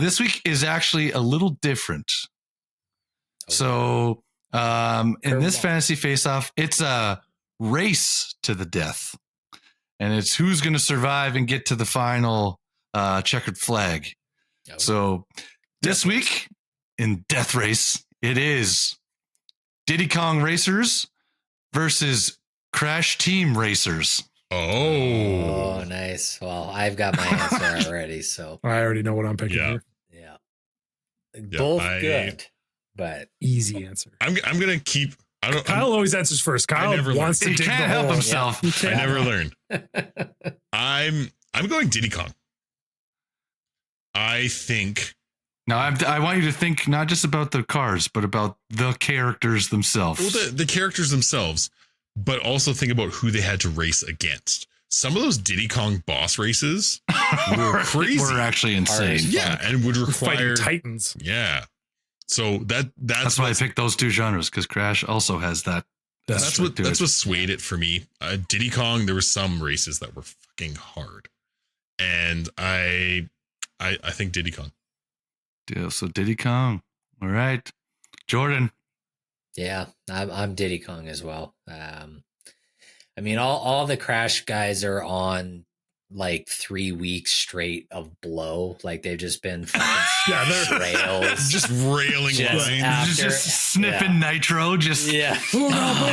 this week is actually a little different. So in this fantasy face-off, it's a race to the death. And it's who's going to survive and get to the final checkered flag. So this week in Death Race, it is Diddy Kong Racers versus Crash Team Racers. Oh, nice. Well, I've got my answer already, so I already know what I'm picking here. yeah. Both good, but Easy answer. I'm gonna keep. Kyle always answers first. Kyle wants to He dig can't the help hole. himself. I never learn. I'm going Diddy Kong. I think. Now, I want you to think not just about the cars, but about the characters themselves. Well, the characters themselves, but also think about who they had to race against. Some of those Diddy Kong boss races were crazy. Were actually insane. Yeah, and would require Fighting titans. Yeah. So that's why I picked those two genres, because Crash also has that. That's what swayed it for me. Diddy Kong, there were some races that were fucking hard, and I think Diddy Kong. Yeah, so Diddy Kong. All right, Jordan. yeah, I'm Diddy Kong as well. I mean, all the Crash guys are on like 3 weeks straight of blow. Like they've just been fucking they're rails. Just railing Just lines. after- Just sniffing nitro. Just Yeah. Booga,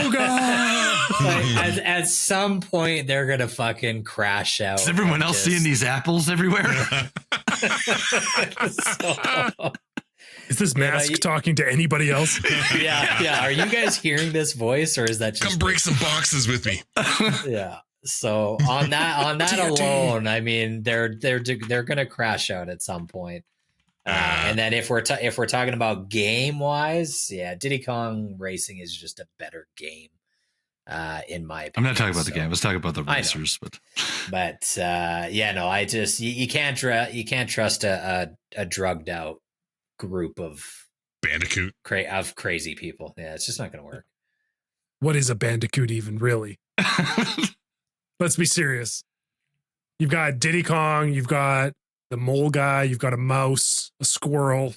booga. Like, at some point, they're going to fucking crash out. is everyone else seeing these apples everywhere? So, Is this mask you- talking to anybody else? yeah. Are you guys hearing this voice, or is that just Come break some boxes with me. Yeah. So on that alone, I mean, they're going to crash out at some point. And then if we're talking about game wise, yeah, Diddy Kong Racing is just a better game, in my opinion. I'm not talking about the game. Let's talk about the racers. But no, I just you can't trust a drugged out group of Bandicoot. crazy people. Yeah, it's just not going to work. What is a bandicoot even, really? Let's be serious. You've got Diddy Kong, you've got the mole guy, you've got a mouse, a squirrel,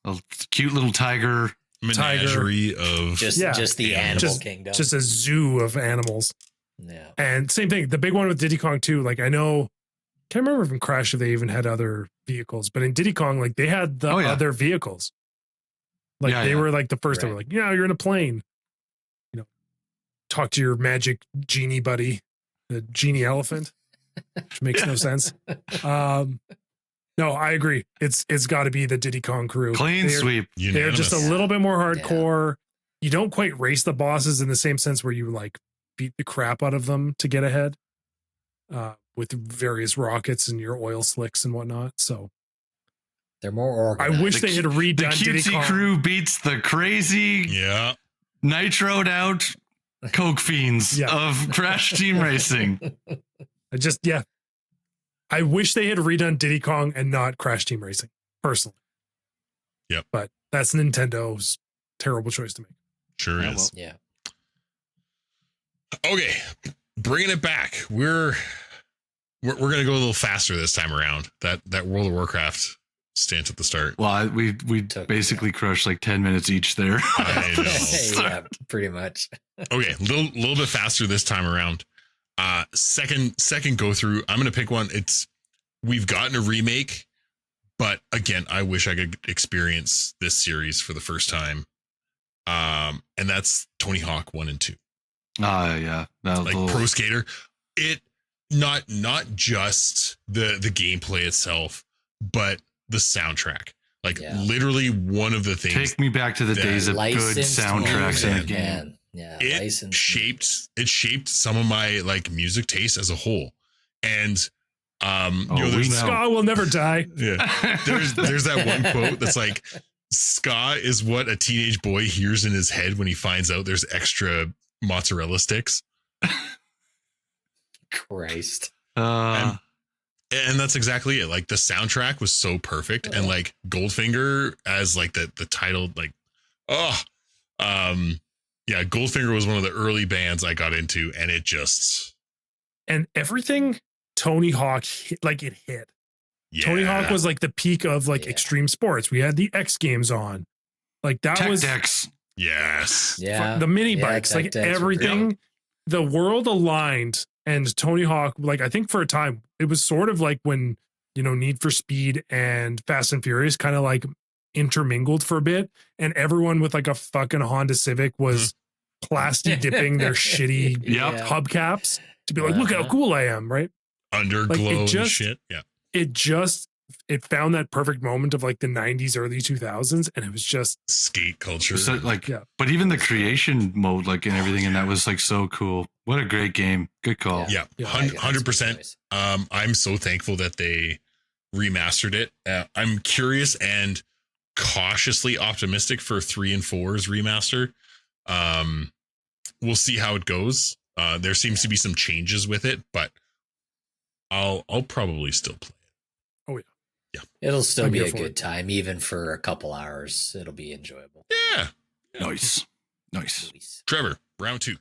A cute little tiger. Menagerie of Just the animal kingdom. just a zoo of animals. Yeah. And same thing, the big one with Diddy Kong too. Like I know, can't remember if in Crash if they even had other vehicles, but in Diddy Kong, like they had the other vehicles. Like they were like the first. They were like, yeah, you're in a plane. You know, talk to your magic genie buddy, the genie elephant, which makes no sense. No, I agree. It's got to be the Diddy Kong crew. Clean sweep. They're just a little bit more hardcore. You don't quite race the bosses in the same sense where you like beat the crap out of them to get ahead, with various rockets and your oil slicks and whatnot. So they're more organized. I wish they had redone The Diddy cutesy Kong. crew beats the crazy, nitroed out coke fiends of Crash Team Racing. I wish they had redone Diddy Kong and not Crash Team Racing, personally. Yep. But that's Nintendo's terrible choice to make. Sure is. Yeah. Okay, bringing it back. We're gonna go a little faster this time around. That World of Warcraft stance at the start. Well, we basically crushed like 10 minutes each there. I know. Yeah, pretty much. Okay, little bit faster this time around. Second go through. I'm gonna pick one. We've gotten a remake, but again, I wish I could experience this series for the first time. And that's Tony Hawk 1 and 2. Yeah, Like Pro Skater. It not just the gameplay itself, but the soundtrack. Like literally one of the things. Take me back to the days of good soundtracks in a game. Man. Yeah, it shaped some of my like music taste as a whole. And there's ska will never die. Yeah. There's that one quote that's like, ska is what a teenage boy hears in his head when he finds out there's extra mozzarella sticks. Christ. And that's exactly it. Like the soundtrack was so perfect, and like Goldfinger as like the title, like yeah, Goldfinger was one of the early bands I got into, and it just And everything Tony Hawk hit, like it hit. yeah. Tony Hawk was like the peak of like extreme sports. We had the X Games on, like that Tech was decks. Yes. Yeah. the mini bikes, like Tech decks were everything. great. The world aligned, and Tony Hawk, like I think for a time, it was sort of like when Need for Speed and Fast and Furious kind of like intermingled for a bit, and everyone with like a fucking Honda Civic was plastic dipping their shitty Yep. hubcaps to be like, look how cool I am, right? Underglow Like, and shit. Yeah. It found that perfect moment of like the 90s, early 2000s, and it was just Skate culture. So, like, Yeah. but even the creation mode, like, and everything, and that was like so cool. What a great game! Good call. Yeah, Yeah. 100%. I'm so thankful that they remastered it. I'm curious and cautiously optimistic for 3 and 4's remaster. We'll see how it goes. There seems to be some changes with it, but I'll probably still play it. It'll still I'm be here a for good it. time, even for a couple hours. It'll be enjoyable. Yeah. Nice. Trevor, round 2.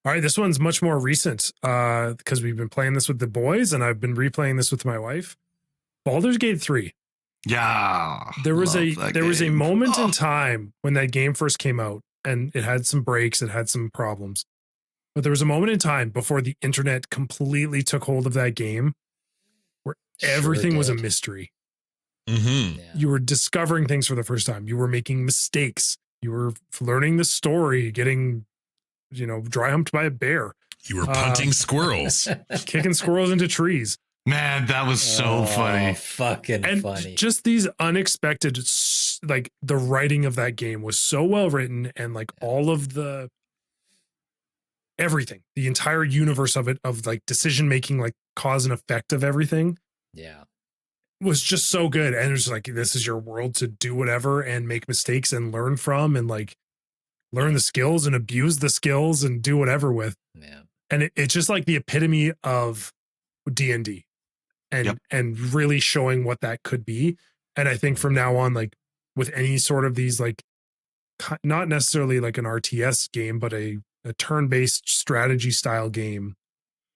all right. This one's much more recent because we've been playing this with the boys, and I've been replaying this with my wife. Baldur's Gate 3. Yeah. There was Love that a game. moment Oh. in time when that game first came out, and it had some breaks, it had some problems. But there was a moment in time before the internet completely took hold of that game where everything was a did. mystery. Mm-hmm. Yeah. You were discovering things for the first time. You were making mistakes. You were learning the story, getting, dry humped by a bear, You were punting squirrels. kicking squirrels into trees. Man, that was so funny. Fucking And funny. just these unexpected, like the writing of that game was so well written, and like all of everything, the entire universe of it, of like decision making, like cause and effect of everything Yeah. was just so good. And it was like, this is your world to do whatever and make mistakes and learn from, and like learn the skills and abuse the skills and do whatever with. Yeah. And it's just like the epitome of D&D and Yep. and really showing what that could be. And I think from now on, like with any sort of these, like not necessarily like an RTS game, but a turn-based strategy style game,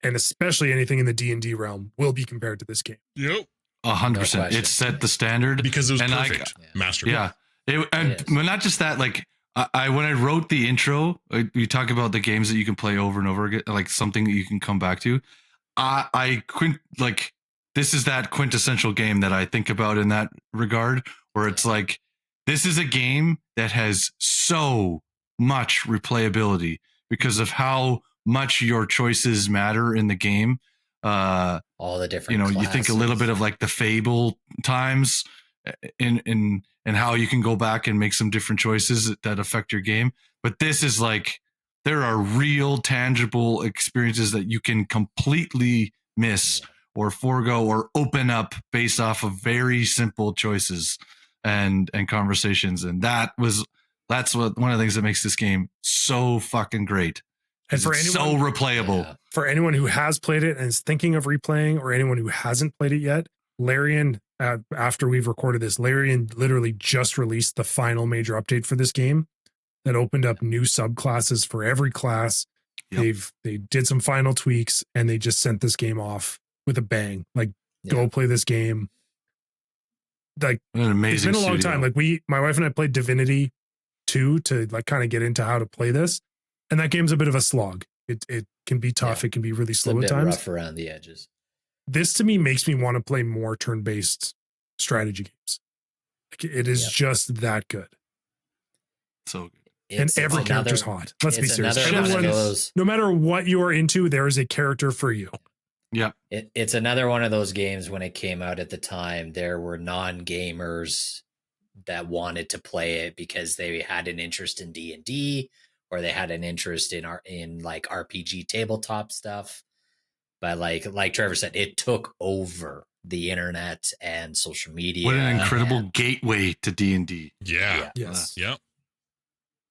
and especially anything in the D&D realm, will be compared to this game. Yep. 100%. question. It set the standard. Because it was And perfect. Yeah. Masterful. Yeah. And It is. well, not just that, like I when I wrote the intro, you talk about the games that you can play over and over again, like something that you can come back to. This is that quintessential game that I think about in that regard, where it's like, this is a game that has so much replayability because of how much your choices matter in the game. All the different You think a little bit of like the Fable times in how you can go back and make some different choices that affect your game. But this is like, there are real tangible experiences that you can completely miss or forego or open up based off of very simple choices and conversations. And that's what one of the things that makes this game so fucking great. And for It's anyone, so replayable. Yeah. for anyone who has played it and is thinking of replaying, or anyone who hasn't played it yet, Larian, after we've recorded this, Larian literally just released the final major update for this game that opened up new subclasses for every class. Yep. They did some final tweaks, and they just sent this game off with a bang. Like, go Yeah. play this game. Like, An amazing it's been a long studio. time. Like, my wife and I played Divinity 2 to like kind of get into how to play this, and that game's a bit of a slog. It can be tough. Yeah. It can be really It's a slow at bit times. rough around the edges. This to me makes me want to play more turn-based strategy games. Like, it is Yep. just that good. So good. And every another- character's hot. Let's be it's serious. another one of Everyone, those. no matter what you are into, there is a character for you. Yeah. It's another one of those games. When it came out at the time, there were non-gamers that wanted to play it because they had an interest in D&D, or they had an interest in like RPG tabletop stuff. But like Trevor said, it took over the internet and social media. What an incredible and gateway to D&D. Yeah. Yes. Yep.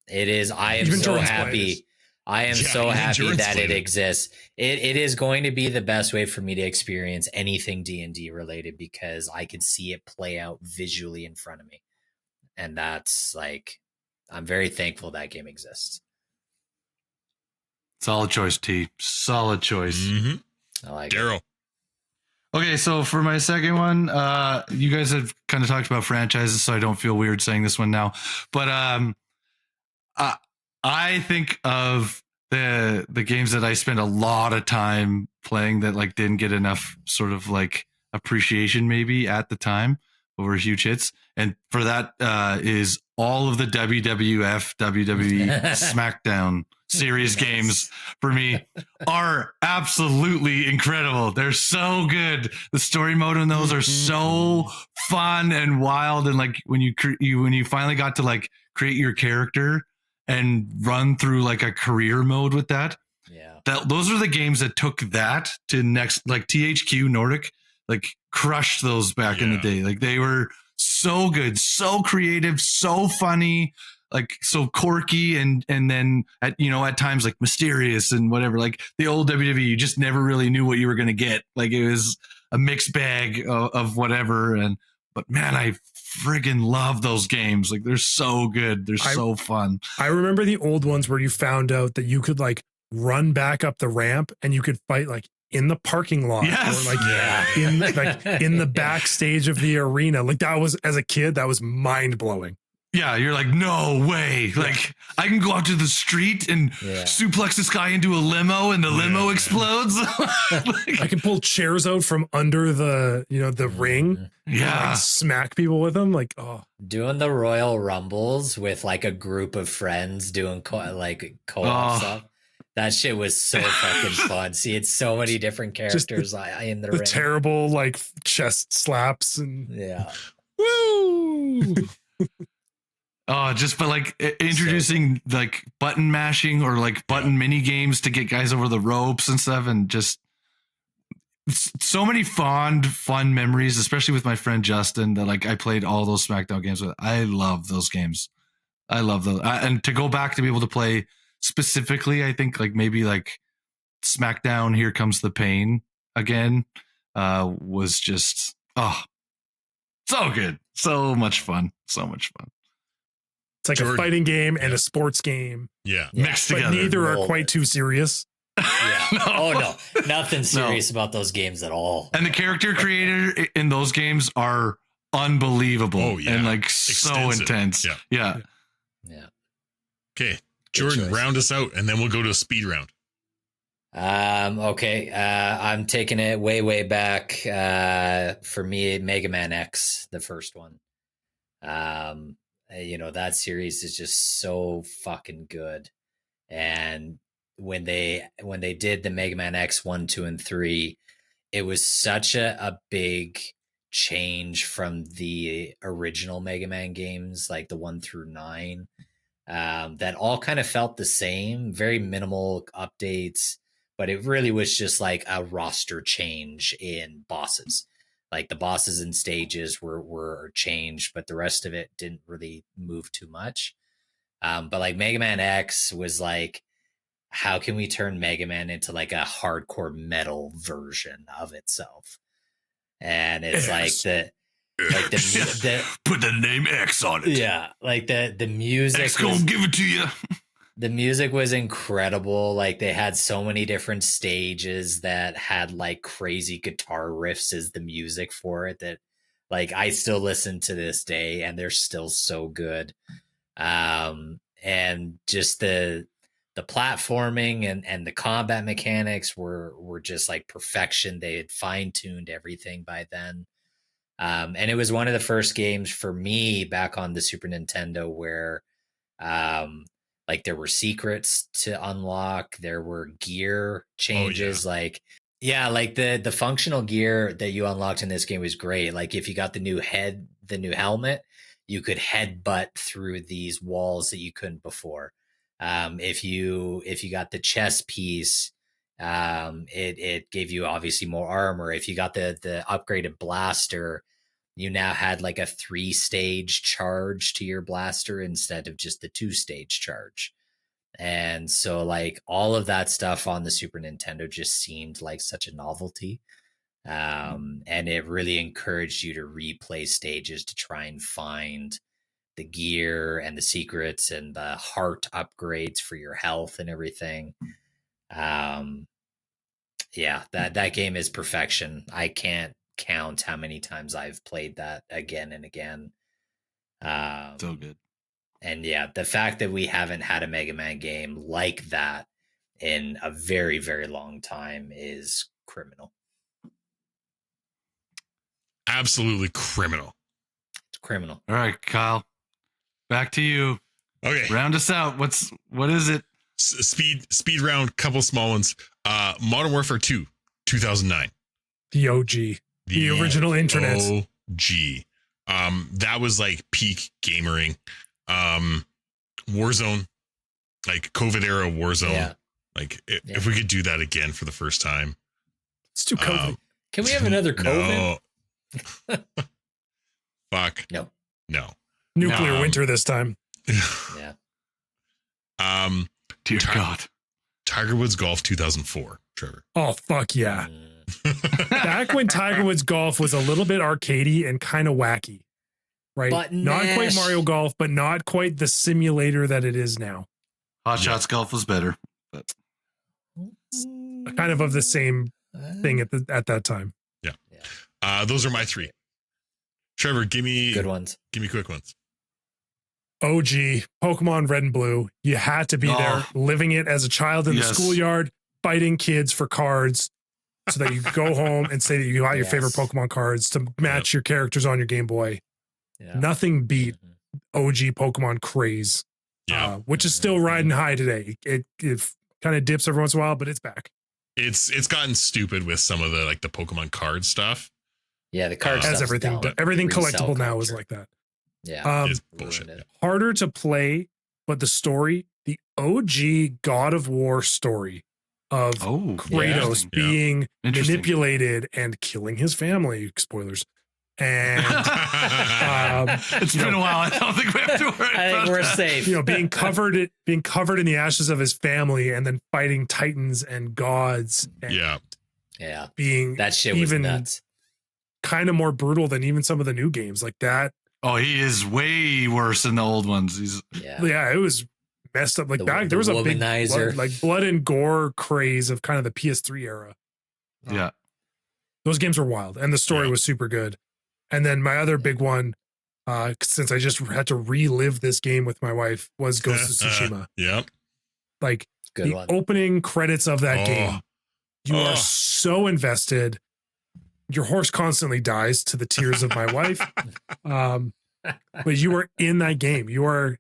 it is. I am Even so Jordan's happy. played I am Yeah, so happy endurance that it flavor. exists. It is going to be the best way for me to experience anything D&D related because I can see it play out visually in front of me. And that's like, I'm very thankful that game exists. Solid choice, T. Solid choice. Mm-hmm. I like it. Daryl. Okay, so for my second one, you guys have kind of talked about franchises, so I don't feel weird saying this one now. But I think of the games that I spent a lot of time playing that like didn't get enough sort of like appreciation maybe at the time, but were huge hits. And for that is all of the WWF, WWE, SmackDown series Nice. games for me are absolutely incredible. They're so good. The story mode in those are so fun and wild. And like when you finally got to like create your character and run through like a career mode with that. Yeah. Those are the games that took that to next, like THQ Nordic, like crushed those back in the day. Like they were so good, so creative, so funny, like so quirky, and then at times like mysterious and whatever. Like the old WWE, you just never really knew what you were gonna get. Like it was a mixed bag of whatever. But man, I friggin' love those games. Like they're so good. They're so fun. I remember the old ones where you found out that you could like run back up the ramp and you could fight like in the parking lot Yes. or like Yeah. in the backstage of the arena. Like that was, as a kid, that was mind blowing. Yeah, you're like, no way. Like, I can go out to the street and suplex this guy into a limo and the limo explodes. Like, I can pull chairs out from under the, the ring. Yeah. And, like, smack people with them. Like, oh. Doing the Royal Rumbles with like a group of friends doing co-op stuff. That shit was so fucking fun. Seeing so many different characters in the ring. Terrible like chest slaps and woo. But like introducing like button mashing or like button mini games to get guys over the ropes and stuff, and just so many fun memories, especially with my friend Justin, that like I played all those SmackDown games with. I love those games. I love those. And to go back to be able to play specifically, I think like maybe like SmackDown Here Comes the Pain again was just so good. So much fun. It's like a fighting game and a sports game. Yeah. Mixed but together. Neither are quite too serious. Yeah. No, nothing serious about those games at all. And the character creator in those games are unbelievable. Oh, yeah. And like Extensive. so intense. Yeah. Okay, Jordan, round us out, and then we'll go to a speed round. Okay. I'm taking it way back. For me, Mega Man X, the first one. That series is just so fucking good. And when they did the Mega Man X 1, 2, and 3, it was such a big change from the original Mega Man games, like the 1 through 9, that all kind of felt the same, very minimal updates, but it really was just like a roster change in bosses. Like the bosses and stages were changed, but the rest of it didn't really move too much. But like Mega Man X was like, how can we turn Mega Man into like a hardcore metal version of itself? And it's like the put the name X on it. Yeah, like the music. X gonna give it to you. The music was incredible. Like they had so many different stages that had like crazy guitar riffs as the music for it that like I still listen to this day and they're still so good. And just the platforming and the combat mechanics were just like perfection. They had fine-tuned everything by then. And it was one of the first games for me back on the Super Nintendo where like there were secrets to unlock, there were gear changes, like the functional gear that you unlocked in this game was great. Like if you got the new helmet, you could headbutt through these walls that you couldn't before. If you got the chest piece, it gave you obviously more armor. If you got the upgraded blaster, you now had like a 3-stage charge to your blaster instead of just the 2-stage charge. And so like all of that stuff on the Super Nintendo just seemed like such a novelty. And it really encouraged you to replay stages to try and find the gear and the secrets and the heart upgrades for your health and everything. Yeah, that game is perfection. I can't count how many times I've played that again and again. So good. And yeah, the fact that we haven't had a Mega Man game like that in a very, very long time is criminal. Absolutely criminal. It's criminal. All right, Kyle, back to you. Okay. Round us out. What is it? Speed round, couple small ones. Modern Warfare 2, 2009. The OG. The original internet. OG. That was like peak gamering. Warzone, like COVID era Warzone. Yeah. Like if we could do that again for the first time. It's too COVID. Can we have another COVID? No. Fuck. No. Nuclear winter this time. Yeah. Dear God. Tiger Woods Golf 2004, Trevor. Oh, fuck yeah. Back when Tiger Woods Golf was a little bit arcadey and kind of wacky, right? But not quite Mario Golf, but not quite the simulator that it is now. Hot Shots Golf was better. But Kind of the same thing at that time. Yeah. Those are my three. Trevor, give me good ones. Give me quick ones. OG, Pokemon Red and Blue. You had to be there, living it as a child in the schoolyard, fighting kids for cards so that you could go home and say that you got your favorite Pokemon cards to match your characters on your Game Boy. Yeah. Nothing beat OG Pokemon craze, which is still riding high today. It kind of dips every once in a while, but it's back. It's gotten stupid with some of the like the Pokemon card stuff. Yeah, the card as stuff everything collectible now is like that. Yeah, it's bullshit. Harder to play, but the story, the OG God of War story of Kratos being manipulated and killing his family. Spoilers. And it's been a while. I don't think we have to worry. I think we're safe. Being covered in the ashes of his family, and then fighting titans and gods. And yeah. Being that shit was nuts. Kind of more brutal than even some of the new games like that. Oh, he is way worse than the old ones. It was messed up. Like back there was a big blood and gore craze of kind of the PS3 era. Yeah, those games were wild, and the story was super good. And then my other big one, since I just had to relive this game with my wife, was Ghost of Tsushima. Yep, like the opening credits of that game, you are so invested. Your horse constantly dies to the tears of my wife. But you are in that game. You are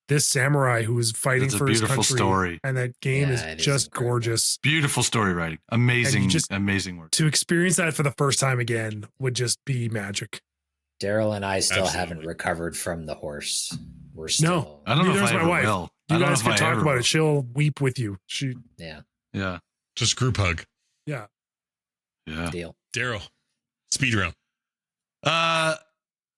this samurai who is fighting for his country. Story. And that game is just gorgeous. Beautiful story writing. Amazing, amazing work. To experience that for the first time again would just be magic. Daryl and I still haven't recovered from the horse. We're still. No, I don't know if my wife. Will. You guys can talk about it. She'll weep with you. Yeah. Just group hug. Yeah. Deal. Daryl, speed round.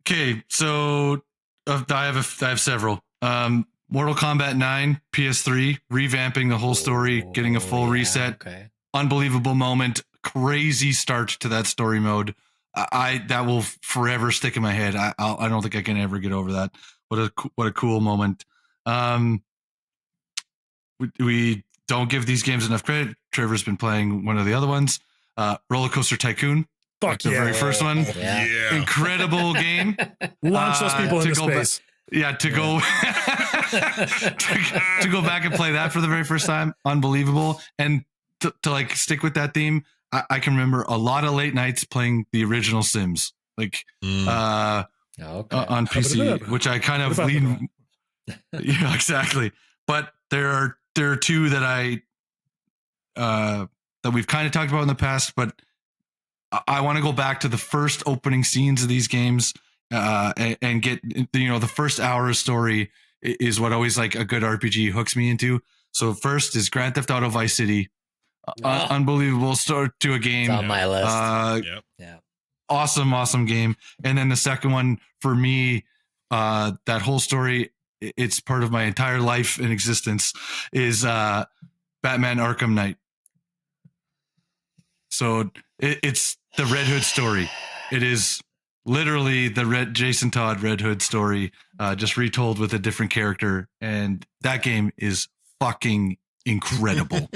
Okay, so I have several. Mortal Kombat 9 PS3, revamping the whole story, getting a full reset. Okay. Unbelievable moment, crazy start to that story mode. That will forever stick in my head. I don't think I can ever get over that. What a cool moment. We don't give these games enough credit. Trevor's been playing one of the other ones. Roller Coaster Tycoon. Fuck the very first one. Yeah. Incredible game. Launch those people into space. To go back and play that for the very first time. Unbelievable. And to like stick with that theme, I can remember a lot of late nights playing the original Sims. Like on PC, which I kind of lean. Yeah, exactly. But there are two that that we've kind of talked about in the past, but I want to go back to the first opening scenes of these games and get, the first hour of story is what always like a good RPG hooks me into. So first is Grand Theft Auto Vice City. Unbelievable start to a game. It's on my list. Awesome game. And then the second one for me, that whole story it's part of my entire life and existence, is Batman Arkham Knight. So it's the Red Hood story. It is literally the Jason Todd Red Hood story, just retold with a different character, and that game is fucking incredible.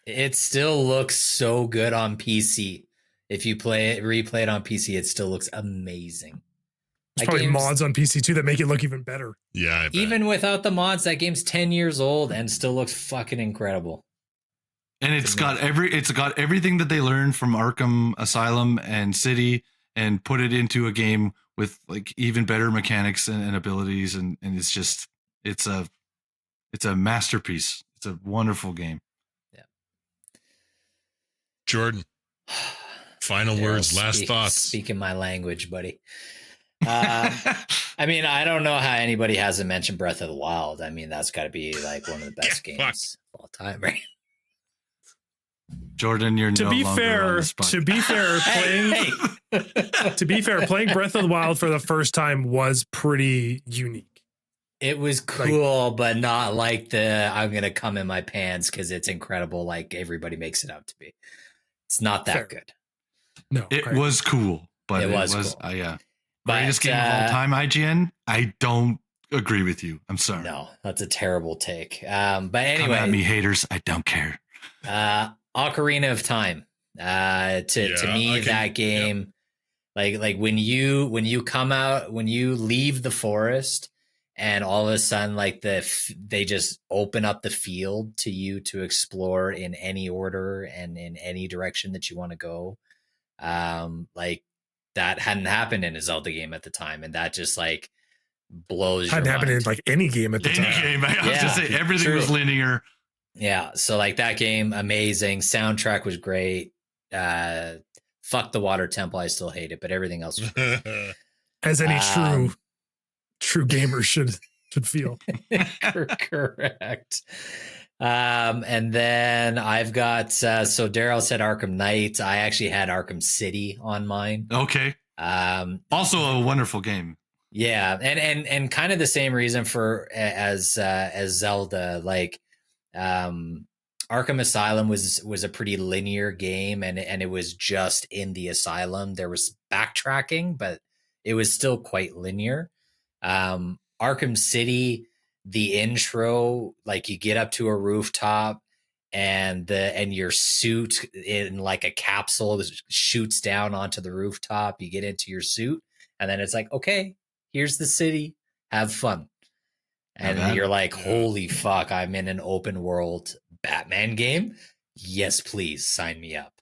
It still looks so good on PC. If you replay it on PC, it still looks amazing. There's probably mods on PC too that make it look even better. Yeah, even without the mods, that game's 10 years old and still looks fucking incredible. And it's got everything that they learned from Arkham Asylum and City and put it into a game with like even better mechanics and abilities, and it's a masterpiece. It's a wonderful game. Yeah. Jordan, final words, last thoughts. Speaking my language, buddy. I mean, I don't know how anybody hasn't mentioned Breath of the Wild. I mean, that's got to be like one of the best games of all time, right? Jordan, you're to be fair, playing Breath of the Wild for the first time was pretty unique. It was cool, but not like I'm gonna come in my pants because it's incredible, like everybody makes it out to be. It's not that good. No, it was cool, but it was cool. Yeah. Greatest game of all time, IGN? I don't agree with you. I'm sorry. No, that's a terrible take. But anyway, come at me, haters. I don't care. Ocarina of Time. To me, that game, like when you come out, when you leave the forest, and all of a sudden, like they just open up the field to you to explore in any order and in any direction that you want to go. Like that hadn't happened in a Zelda game at the time, and that just like blows. Hadn't happened in like any game at the time. Game. I have to say everything was linear. Yeah, so like that game, amazing. Soundtrack was great. Fuck the Water Temple, I still hate it, but everything else was great. As any true gamer should feel. Correct. And then I've got so Daryl said Arkham Knight. I actually had Arkham City on mine. Okay. Also a wonderful game. Yeah, and kind of the same reason for as Zelda. Like Arkham Asylum was a pretty linear game, and it was just in the asylum. There was backtracking, but it was still quite linear. Arkham City, the intro, like you get up to a rooftop and your suit in like a capsule shoots down onto the rooftop. You get into your suit, and then it's like, okay, here's the city, have fun. And you're like, holy fuck, I'm in an open world Batman game. Yes, please sign me up.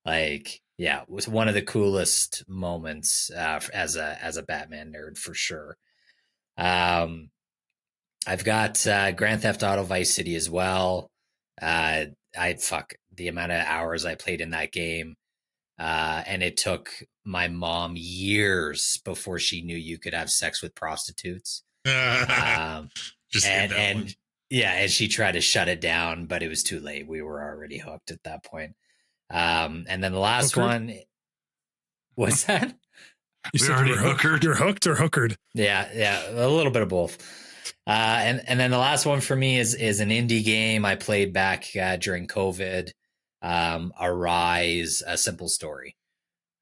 Like, yeah, it was one of the coolest moments as a Batman nerd for sure. I've got Grand Theft Auto Vice City as well. The amount of hours I played in that game. And it took my mom years before she knew you could have sex with prostitutes. And she tried to shut it down, but it was too late. We were already hooked at that point. And then the last one, what's that? You said you're hooked. You're hooked or hookered? Yeah, a little bit of both. And then the last one for me is an indie game I played back during COVID. Arise, A Simple Story.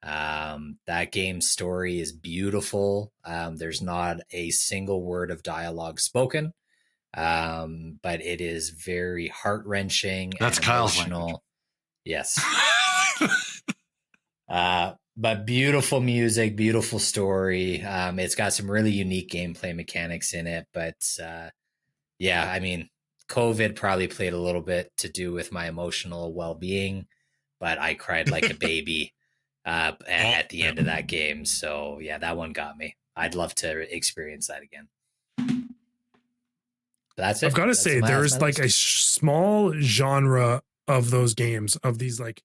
That game's story is beautiful. There's not a single word of dialogue spoken, but it is very heart-wrenching. That's Kyle's language. Yes. But beautiful music, beautiful story. It's got some really unique gameplay mechanics in it, but yeah, I mean, COVID probably played a little bit to do with my emotional well-being, but I cried like a baby at the end of that game. So yeah, that one got me. I'd love to experience that again. But that's it. I've got to say, there's like a small genre of those games, of these like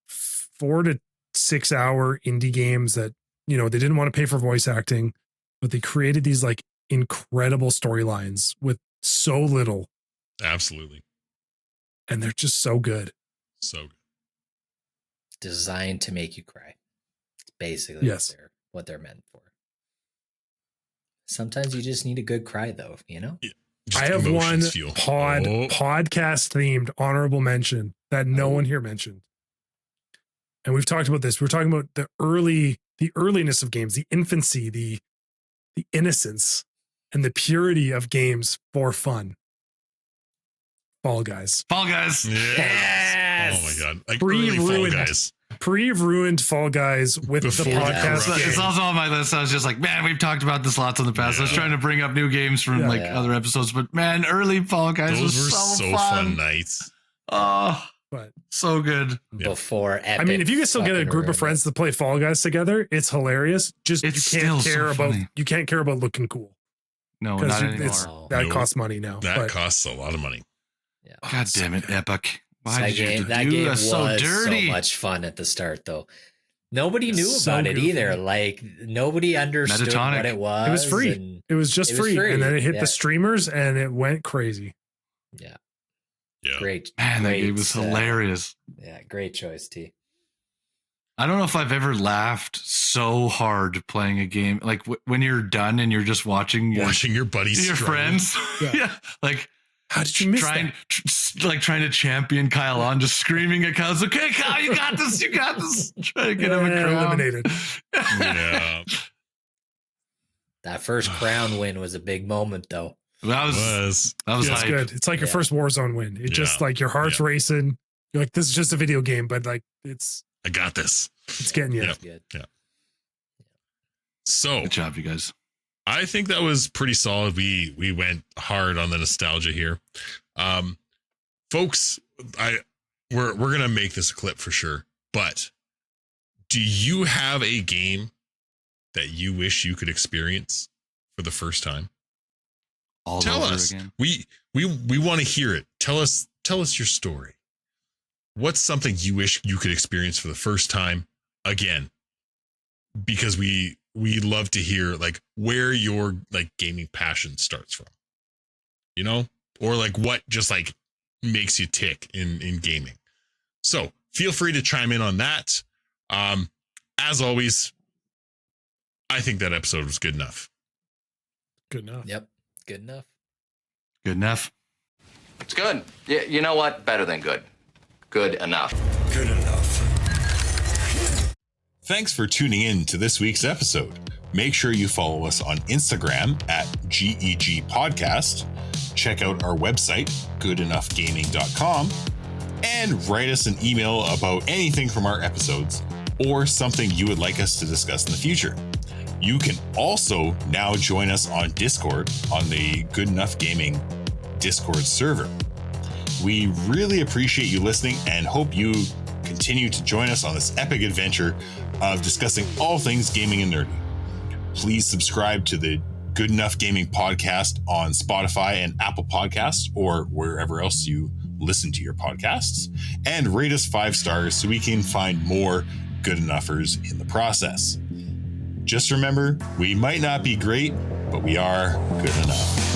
4 to 6 hour indie games that, you know, they didn't want to pay for voice acting, but they created these like incredible storylines with so little. Absolutely. And they're just so good. So good. Designed to make you cry. It's basically what they're meant for. Sometimes you just need a good cry, though, you know? Just I have one emotions fuel. podcast themed honorable mention that no one here mentioned. And we've talked about this. We're talking about the earliness of games, the infancy, the innocence, and the purity of games for fun. Fall Guys. Fall Guys. Yes. Oh my god! Like early Fall Guys. Pre-ruined Fall Guys with Before the podcast. that, It's also on my list. I was just like, man, we've talked about this lots in the past. I was trying to bring up new games from other episodes, but man, early Fall Guys Those was were so fun nights. Oh, But so good. Before epic. I mean, if you can still get a group of friends to play Fall Guys together, it's hilarious. Just It's you can't still care so about funny. you can't care about looking cool. No, Because not anymore. that No. costs money now. That but costs a lot of money. Yeah. God damn it, Epic. Why that did you game, do that game that? was So dirty. so much fun at the start, though. Nobody knew So about it goofy. either. Like, nobody understood Metatonic. what it was. it was free. and- It was just It was free. free, And then it hit yeah. the streamers and it went crazy. yeah, Yeah. great. Man, that great, game was hilarious. Yeah, great choice, T. I don't know if I've ever laughed so hard playing a game. Like when you're done and you're just watching Watching your buddies, your struggle. friends. Yeah. Yeah. Like How did you miss trying that? trying to champion Kyle on, just screaming at Kyle. It's okay, Kyle, you got this. You got this. Trying to get him a crown. Eliminated. Yeah, That first crown win was a big moment, though. That was It's hype. good. It's like your Yeah. first Warzone win. It just like your heart's racing. You're like, this is just a video game, but like it's I got this. getting you. Yep. Good. So Good job, you guys. I think that was pretty solid. We went hard on the nostalgia here. Folks, we're gonna make this a clip for sure. But do you have a game that you wish you could experience for the first time? All Tell over us. again. We want to hear it. Tell us your story. What's something you wish you could experience for the first time again? Because we love to hear like where your like gaming passion starts from. You know? Or like what just like makes you tick in gaming. So feel free to chime in on that. As always, I think that episode was good enough. Good enough. Yep. Good enough. Good enough. It's good. You know what? Better than good. Good enough. Good enough. Thanks for tuning in to this week's episode. Make sure you follow us on Instagram at GEG Podcast. Check out our website, goodenoughgaming.com, and write us an email about anything from our episodes or something you would like us to discuss in the future. You can also now join us on Discord on the Good Enough Gaming Discord server. We really appreciate you listening and hope you continue to join us on this epic adventure of discussing all things gaming and nerdy. Please subscribe to the Good Enough Gaming podcast on Spotify and Apple Podcasts or wherever else you listen to your podcasts, and rate us 5 stars so we can find more good enoughers in the process. Just remember, we might not be great, but we are good enough.